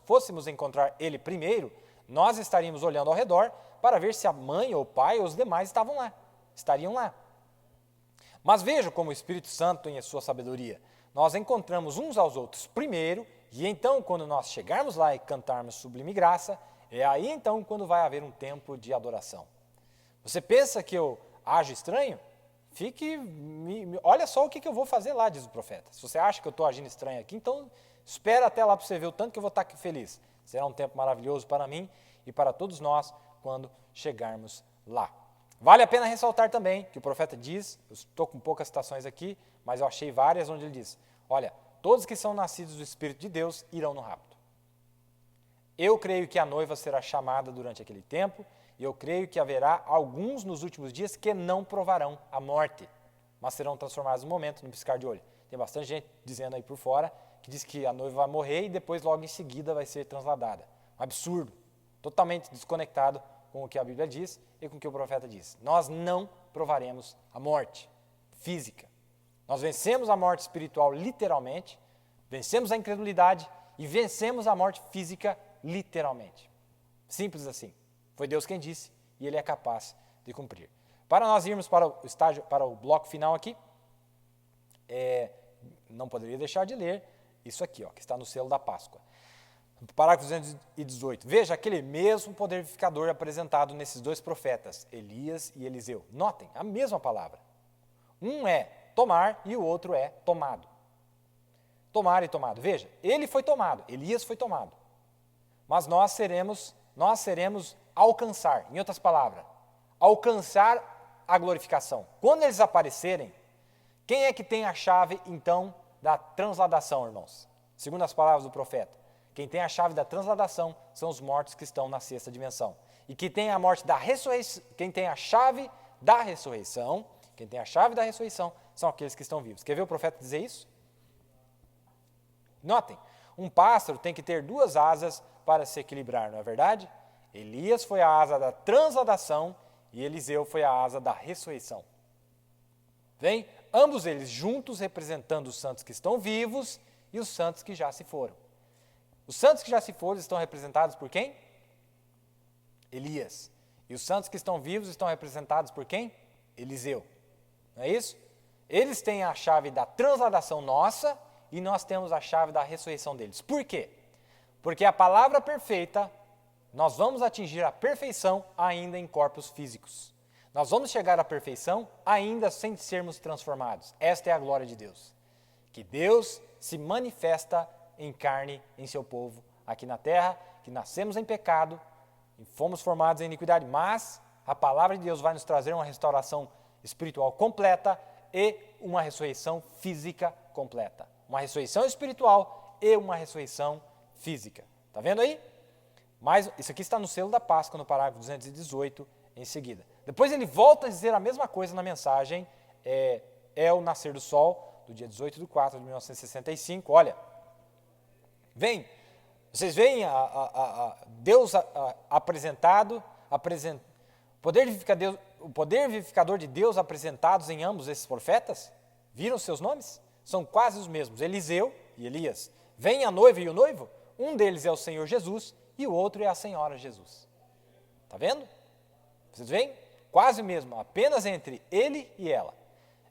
fôssemos encontrar Ele primeiro, nós estaríamos olhando ao redor para ver se a mãe ou o pai ou os demais estariam lá. Mas vejam como o Espírito Santo, em sua sabedoria, nós encontramos uns aos outros primeiro, e então, quando nós chegarmos lá e cantarmos sublime graça, é aí então quando vai haver um tempo de adoração. Você pensa que eu ajo estranho? olha só o que eu vou fazer lá, diz o profeta. Se você acha que eu estou agindo estranho aqui, então espera até lá para você ver o tanto que eu vou estar aqui feliz. Será um tempo maravilhoso para mim e para todos nós quando chegarmos lá. Vale a pena ressaltar também que o profeta diz, eu estou com poucas citações aqui, mas eu achei várias onde ele diz, olha, todos que são nascidos do Espírito de Deus irão no rapto. Eu creio que a noiva será chamada durante aquele tempo, e eu creio que haverá alguns nos últimos dias que não provarão a morte, mas serão transformados no momento, no piscar de olho. Tem bastante gente dizendo aí por fora que diz que a noiva vai morrer e depois logo em seguida vai ser transladada. Um absurdo, totalmente desconectado com o que a Bíblia diz e com o que o profeta diz. Nós não provaremos a morte física. Nós vencemos a morte espiritual literalmente, vencemos a incredulidade e vencemos a morte física literalmente. Simples assim. Foi Deus quem disse e Ele é capaz de cumprir. Para nós irmos para o estágio, para o bloco final aqui, não poderia deixar de ler isso aqui, que está no selo da Páscoa. Parágrafo 218. Veja aquele mesmo poder vivificador apresentado nesses dois profetas, Elias e Eliseu. Notem, a mesma palavra. Um é tomar e o outro é tomado. Tomar e tomado. Veja, ele foi tomado, Elias foi tomado. Mas nós seremos alcançar, em outras palavras, alcançar a glorificação. Quando eles aparecerem, quem é que tem a chave, então, da transladação, irmãos? Segundo as palavras do profeta, quem tem a chave da transladação são os mortos que estão na sexta dimensão. E quem tem a morte da ressurreição, quem tem a chave da ressurreição são aqueles que estão vivos. Quer ver o profeta dizer isso? Notem, um pássaro tem que ter duas asas para se equilibrar, não é verdade? Elias foi a asa da transladação e Eliseu foi a asa da ressurreição. Vem? Ambos eles juntos representando os santos que estão vivos e os santos que já se foram. Os santos que já se foram estão representados por quem? Elias. E os santos que estão vivos estão representados por quem? Eliseu. Não é isso? Eles têm a chave da transladação nossa e nós temos a chave da ressurreição deles. Por quê? Porque a palavra perfeita, nós vamos atingir a perfeição ainda em corpos físicos. Nós vamos chegar à perfeição ainda sem sermos transformados. Esta é a glória de Deus. Que Deus se manifesta em carne em seu povo aqui na terra, que nascemos em pecado, e fomos formados em iniquidade, mas a palavra de Deus vai nos trazer uma restauração espiritual completa e uma ressurreição física completa. Uma ressurreição espiritual e uma ressurreição física. Está vendo aí? Mas isso aqui está no selo da Páscoa, no parágrafo 218, em seguida. Depois ele volta a dizer a mesma coisa na mensagem, é o nascer do sol, do dia 18/4 de 1965. Olha, vocês veem Deus apresentado, o poder vivificador de Deus apresentados em ambos esses profetas? Viram seus nomes? São quase os mesmos, Eliseu e Elias. Vem a noiva e o noivo? Um deles é o Senhor Jesus e o outro é a Senhora Jesus. Está vendo? Vocês veem? Quase o mesmo, apenas entre ele e ela.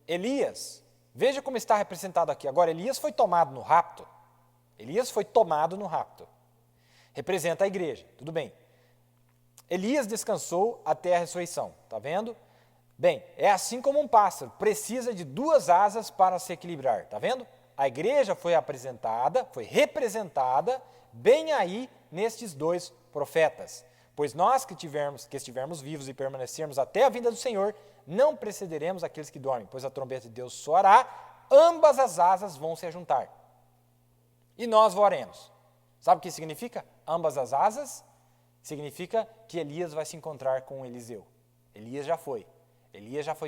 Elias, veja como está representado aqui. Agora, Elias foi tomado no rapto. Representa a igreja, tudo bem. Elias descansou até a ressurreição, está vendo? Bem, é assim como um pássaro, precisa de duas asas para se equilibrar, está vendo? A igreja foi representada bem aí nestes dois profetas. Pois nós que estivermos vivos e permanecermos até a vinda do Senhor, não precederemos aqueles que dormem, pois a trombeta de Deus soará, ambas as asas vão se juntar. E nós voaremos. Sabe o que significa? Ambas as asas significa que Elias vai se encontrar com Eliseu. Elias já foi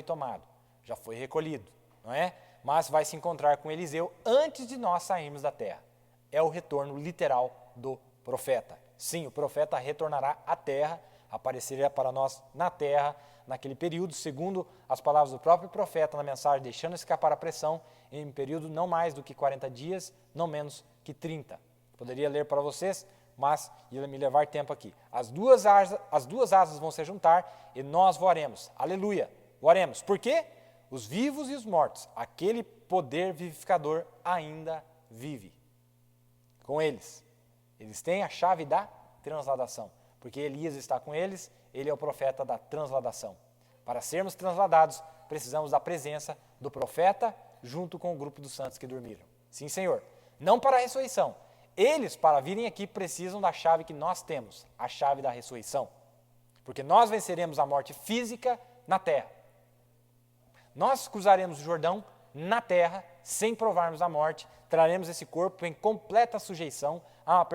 tomado, já foi recolhido, não é? Mas vai se encontrar com Eliseu antes de nós sairmos da terra. É o retorno literal do profeta. Sim, o profeta retornará à terra, aparecerá para nós na terra, naquele período, segundo as palavras do próprio profeta na mensagem, deixando escapar a pressão, em um período não mais do que 40 dias, não menos que 30. Poderia ler para vocês, mas ia me levar tempo aqui. As duas asas vão se juntar e nós voaremos. Aleluia! Voaremos. Por quê? Os vivos e os mortos, aquele poder vivificador ainda vive com eles. Eles têm a chave da transladação, porque Elias está com eles, ele é o profeta da transladação. Para sermos transladados, precisamos da presença do profeta junto com o grupo dos santos que dormiram. Sim, Senhor. Não para a ressurreição. Eles, para virem aqui, precisam da chave que nós temos, a chave da ressurreição. Porque nós venceremos a morte física na terra. Nós cruzaremos o Jordão na terra, sem provarmos a morte, traremos esse corpo em completa sujeição a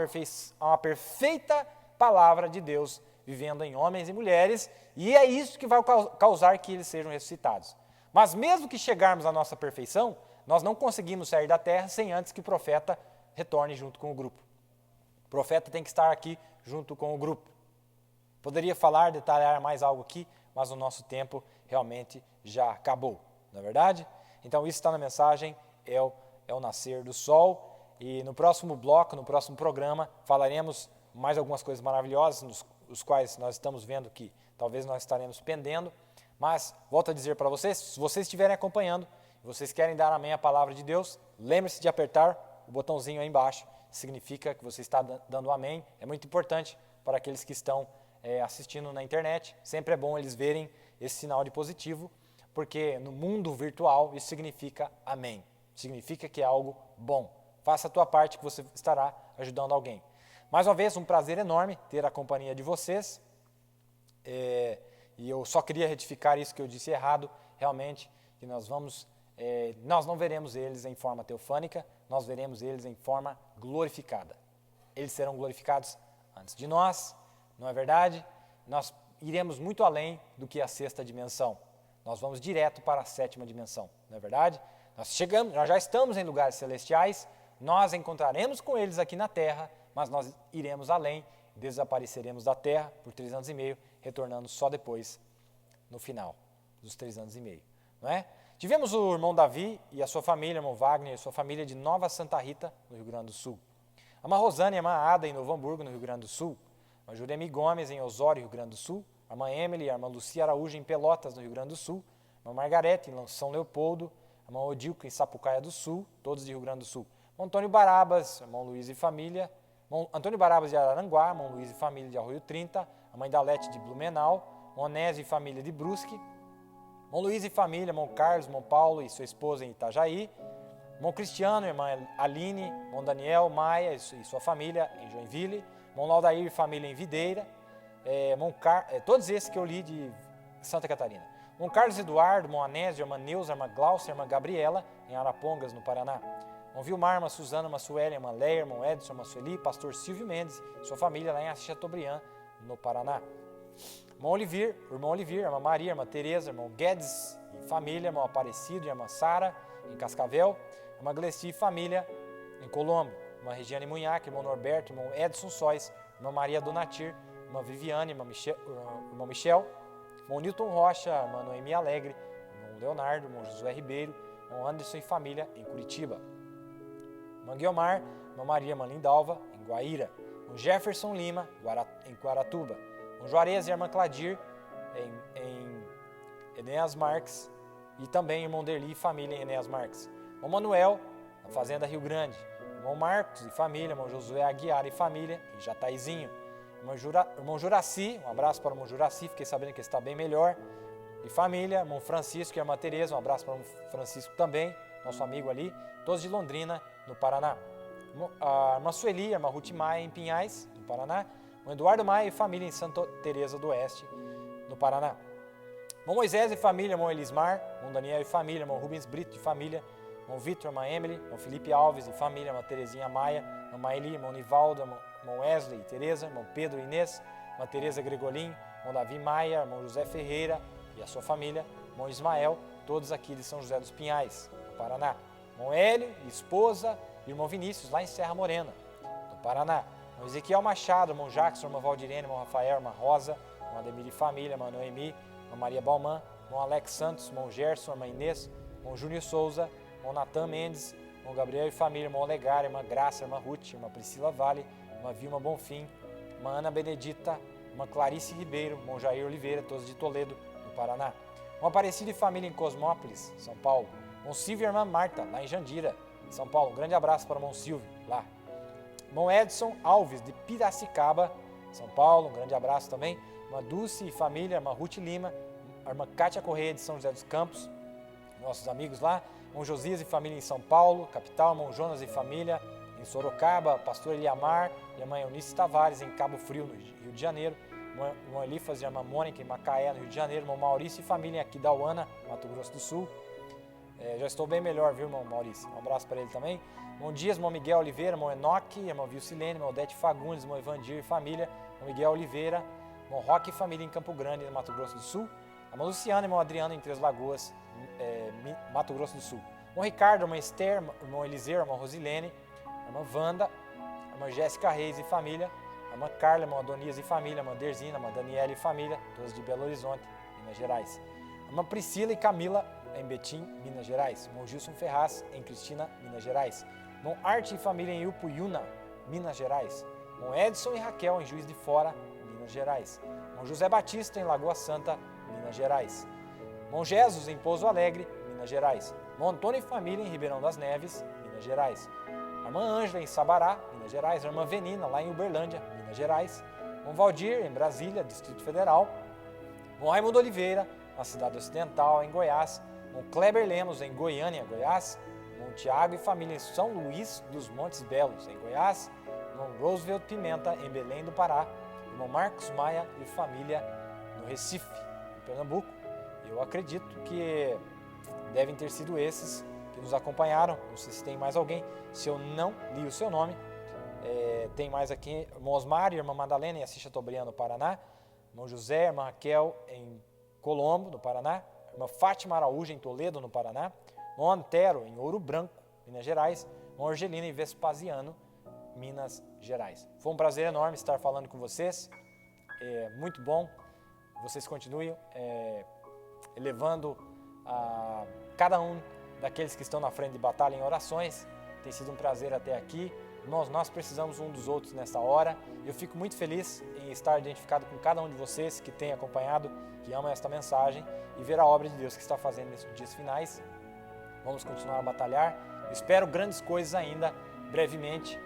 uma perfeita palavra de Deus, vivendo em homens e mulheres, e é isso que vai causar que eles sejam ressuscitados. Mas mesmo que chegarmos à nossa perfeição, nós não conseguimos sair da terra sem antes que o profeta retorne junto com o grupo. O profeta tem que estar aqui junto com o grupo. Poderia falar, detalhar mais algo aqui, mas o nosso tempo realmente já acabou, não é verdade? Então isso está na mensagem, é o nascer do sol, e no próximo bloco, no próximo programa, falaremos mais algumas coisas maravilhosas, os quais nós estamos vendo que talvez nós estaremos pendendo, mas volto a dizer para vocês, se vocês estiverem acompanhando, vocês querem dar amém à palavra de Deus, lembre-se de apertar o botãozinho aí embaixo, significa que você está dando amém, é muito importante para aqueles que estão assistindo na internet, sempre é bom eles verem esse sinal de positivo, porque no mundo virtual isso significa amém, significa que é algo bom. Faça a tua parte que você estará ajudando alguém. Mais uma vez, um prazer enorme ter a companhia de vocês, e eu só queria retificar isso que eu disse errado, realmente, que nós não veremos eles em forma teofânica, nós veremos eles em forma glorificada. Eles serão glorificados antes de nós, não é verdade? Nós iremos muito além do que a sexta dimensão. Nós vamos direto para a sétima dimensão, não é verdade? Nós já estamos em lugares celestiais, nós encontraremos com eles aqui na terra, mas nós iremos além, desapareceremos da terra por 3 anos e meio, retornando só depois, no final dos 3 anos e meio, não é? Tivemos o irmão Davi e a sua família, irmão Wagner e a sua família de Nova Santa Rita, no Rio Grande do Sul. A irmã Rosane e a irmã Ada em Novo Hamburgo, no Rio Grande do Sul. A Juremi Gomes em Osório, Rio Grande do Sul. A irmã Emily e a irmã Lucia Araújo em Pelotas, no Rio Grande do Sul. A irmã Margarete em São Leopoldo. A irmã Odilco em Sapucaia do Sul, todos de Rio Grande do Sul. O Antônio Barabas, irmão Luiz e família. Antônio Barabas de Araranguá, irmão Luiz e família de Arroio 30. A mãe Dalete de Blumenau. O Onésio e família de Brusque. Irmão Luiz e família, irmão Carlos, irmão Paulo e sua esposa em Itajaí. Irmão Cristiano, irmã Aline, irmão Daniel, Maia e sua família em Joinville. Irmão Laudair e família em Videira. Todos esses que eu li de Santa Catarina. Irmão Carlos Eduardo, irmão Anésio, irmã Neuza, irmã Glaucia, irmã Gabriela, em Arapongas, no Paraná. Irmão Vilmar, irmã Suzana, irmã Sueli, irmã Leia, irmão Edson, irmã Sueli, pastor Silvio Mendes e sua família lá em Chateaubriand, no Paraná. Irmão Olivier, irmã Maria, irmã Tereza, irmão Guedes e família, irmão Aparecido e irmã Sara, em Cascavel. Irmã Gleci e família, em Colombo. Irmã Regiane Munhac, irmão Norberto, irmão Edson Sois, irmã Maria Donatir, irmã Viviane, irmão Michel, irmão Newton Rocha, irmã Noemi Alegre, irmão Leonardo, irmão Josué Ribeiro, irmão Anderson e família, em Curitiba. Irmã Guiomar, irmã Maria, irmã Lindalva, em Guaíra. Irmão Jefferson Lima, em Guaratuba. Irmão Juarez e a irmã Cladir, em Enéas Marques, e também irmão Derli e família em Enéas Marques. Irmão Manuel, na Fazenda Rio Grande. Irmão Marcos e família, irmão Josué Aguiar e família, em Jataizinho. Irmão Juraci, um abraço para o irmão Juraci, fiquei sabendo que ele está bem melhor. E família, irmão Francisco e a irmã Tereza, um abraço para o irmão Francisco também, nosso amigo ali, todos de Londrina, no Paraná. A irmã Sueli, a irmã Ruth Maia, em Pinhais, no Paraná. Irmão Eduardo Maia e família em Santa Teresa do Oeste, no Paraná. Irmão Moisés e família, irmão Elismar, irmão Daniel e família, irmão Rubens Brito e família, irmão Vitor, irmã Emily, irmão Felipe Alves e família, irmã Terezinha Maia, irmã Maeli, irmão Nivaldo, irmão Wesley e Tereza, irmão Pedro e Inês, irmã Tereza Gregolin, irmão Davi Maia, irmão José Ferreira e a sua família, irmão Ismael, todos aqui de São José dos Pinhais, no Paraná. Irmão Hélio e esposa, e irmão Vinícius, lá em Serra Morena, no Paraná. Irmão Ezequiel Machado, irmão Jackson, irmão Valdirene, irmão Rafael, irmã Rosa, irmã Ademir e família, irmã Noemi, irmã Maria Balman, irmão Alex Santos, irmão Gerson, irmã Inês, irmão Júnior Souza, irmão Natan Mendes, irmão Gabriel e família, irmão Olegar, irmã Graça, irmã Ruth, irmã Priscila Vale, irmã Vilma Bonfim, irmã Ana Benedita, irmã Clarice Ribeiro, irmão Jair Oliveira, todos de Toledo, no Paraná. Irmão Aparecido e família em Cosmópolis, São Paulo. Irmão Silvio e irmã Marta, lá em Jandira, São Paulo. Um grande abraço para o irmão Silvio, lá. Irmão Edson Alves, de Piracicaba, São Paulo. Um grande abraço também. Irmã Dulce e família, irmã Ruth Lima, a irmã Cátia Correia de São José dos Campos, nossos amigos lá, irmão Josias e família em São Paulo, capital, irmão Jonas e família em Sorocaba, pastor Eliamar e a irmã Eunice Tavares em Cabo Frio, no Rio de Janeiro, irmão Elifas e a irmã Mônica em Macaé, no Rio de Janeiro, irmão Maurício e família em Aquidauana, Mato Grosso do Sul. Já estou bem melhor, viu, irmão Maurício? Um abraço para ele também. Irmão Dias, irmão Miguel Oliveira, irmão Enoque, irmão Vilcilene, irmão Odete Fagundes, irmão Evandir e família, irmão Miguel Oliveira, irmão Roque e família em Campo Grande, no Mato Grosso do Sul. Irmão Luciano e irmão Adriano em Três Lagoas, Mato Grosso do Sul. Irmão Ricardo, irmão Esther, irmão Eliseu, irmão Rosilene, irmã Wanda, irmã Jéssica Reis e família, irmã Carla, irmã Adonias e família, irmã Derzina, irmã Daniela e família, todas de Belo Horizonte, Minas Gerais. Irmã Priscila e Camila em Betim, Minas Gerais. Irmão Gilson Ferraz em Cristina, Minas Gerais. Irmão Arte e família em Upuiuna, Minas Gerais. Irmão Edson e Raquel em Juiz de Fora, Minas Gerais. Irmão José Batista em Lagoa Santa, Minas Gerais. Irmão Jesus em Pouso Alegre, Minas Gerais. Irmão Antônio e família em Ribeirão das Neves, Minas Gerais. Irmã Ângela em Sabará, Minas Gerais. Irmã Venina lá em Uberlândia, Minas Gerais. Irmão Valdir em Brasília, Distrito Federal. Irmão Raimundo Oliveira, na Cidade Ocidental, em Goiás. Irmão Kleber Lemos em Goiânia, Goiás. Irmão Tiago e família em São Luís dos Montes Belos, em Goiás. Irmão Roosevelt Pimenta em Belém do Pará. Irmão Marcos Maia e família no Recife, em Pernambuco. Eu acredito que devem ter sido esses que nos acompanharam. Não sei se tem mais alguém. Se eu não li o seu nome, tem mais aqui. Irmão Osmar e irmã Madalena em Assis Chateaubriand, no Paraná. Irmão José, irmã Raquel em Colombo, no Paraná. Irmã Fátima Araújo em Toledo, no Paraná. Irmão Antero em Ouro Branco, Minas Gerais. Irmão Argelina em Vespasiano, Minas Gerais. Foi um prazer enorme estar falando com vocês. Muito bom. Vocês continuem elevando a cada um daqueles que estão na frente de batalha em orações. Tem sido um prazer até aqui. Nós precisamos um dos outros nessa hora. Eu fico muito feliz em estar identificado com cada um de vocês que tem acompanhado, que ama esta mensagem e ver a obra de Deus que está fazendo nesses dias finais. Vamos continuar a batalhar. Espero grandes coisas ainda, brevemente.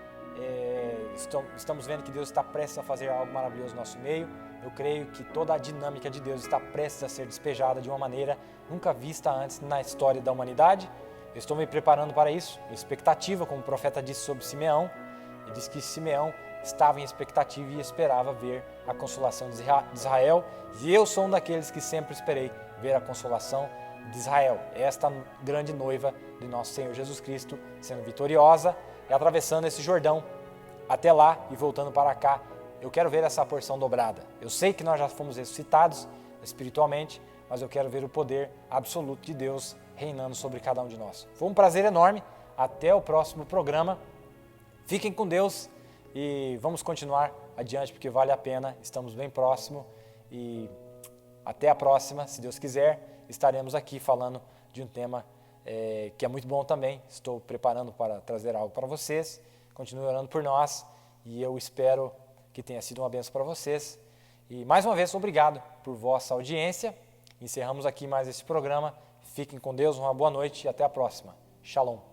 Estamos vendo que Deus está prestes a fazer algo maravilhoso no nosso meio. Eu creio que toda a dinâmica de Deus está prestes a ser despejada de uma maneira nunca vista antes na história da humanidade. Eu estou me preparando para isso, expectativa, como o profeta disse sobre Simeão. Ele disse que Simeão estava em expectativa e esperava ver a consolação de Israel. E eu sou um daqueles que sempre esperei ver a consolação de Israel. Esta grande noiva de nosso Senhor Jesus Cristo sendo vitoriosa e atravessando esse Jordão até lá e voltando para cá. Eu quero ver essa porção dobrada. Eu sei que nós já fomos ressuscitados espiritualmente, mas eu quero ver o poder absoluto de Deus reinando sobre cada um de nós. Foi um prazer enorme. Até o próximo programa. Fiquem com Deus e vamos continuar adiante porque vale a pena. Estamos bem próximo e até a próxima. Se Deus quiser, estaremos aqui falando de um tema que é muito bom também. Estou preparando para trazer algo para vocês. Continue orando por nós e eu espero que tenha sido uma bênção para vocês. E mais uma vez, obrigado por vossa audiência. Encerramos aqui mais esse programa. Fiquem com Deus, uma boa noite e até a próxima. Shalom.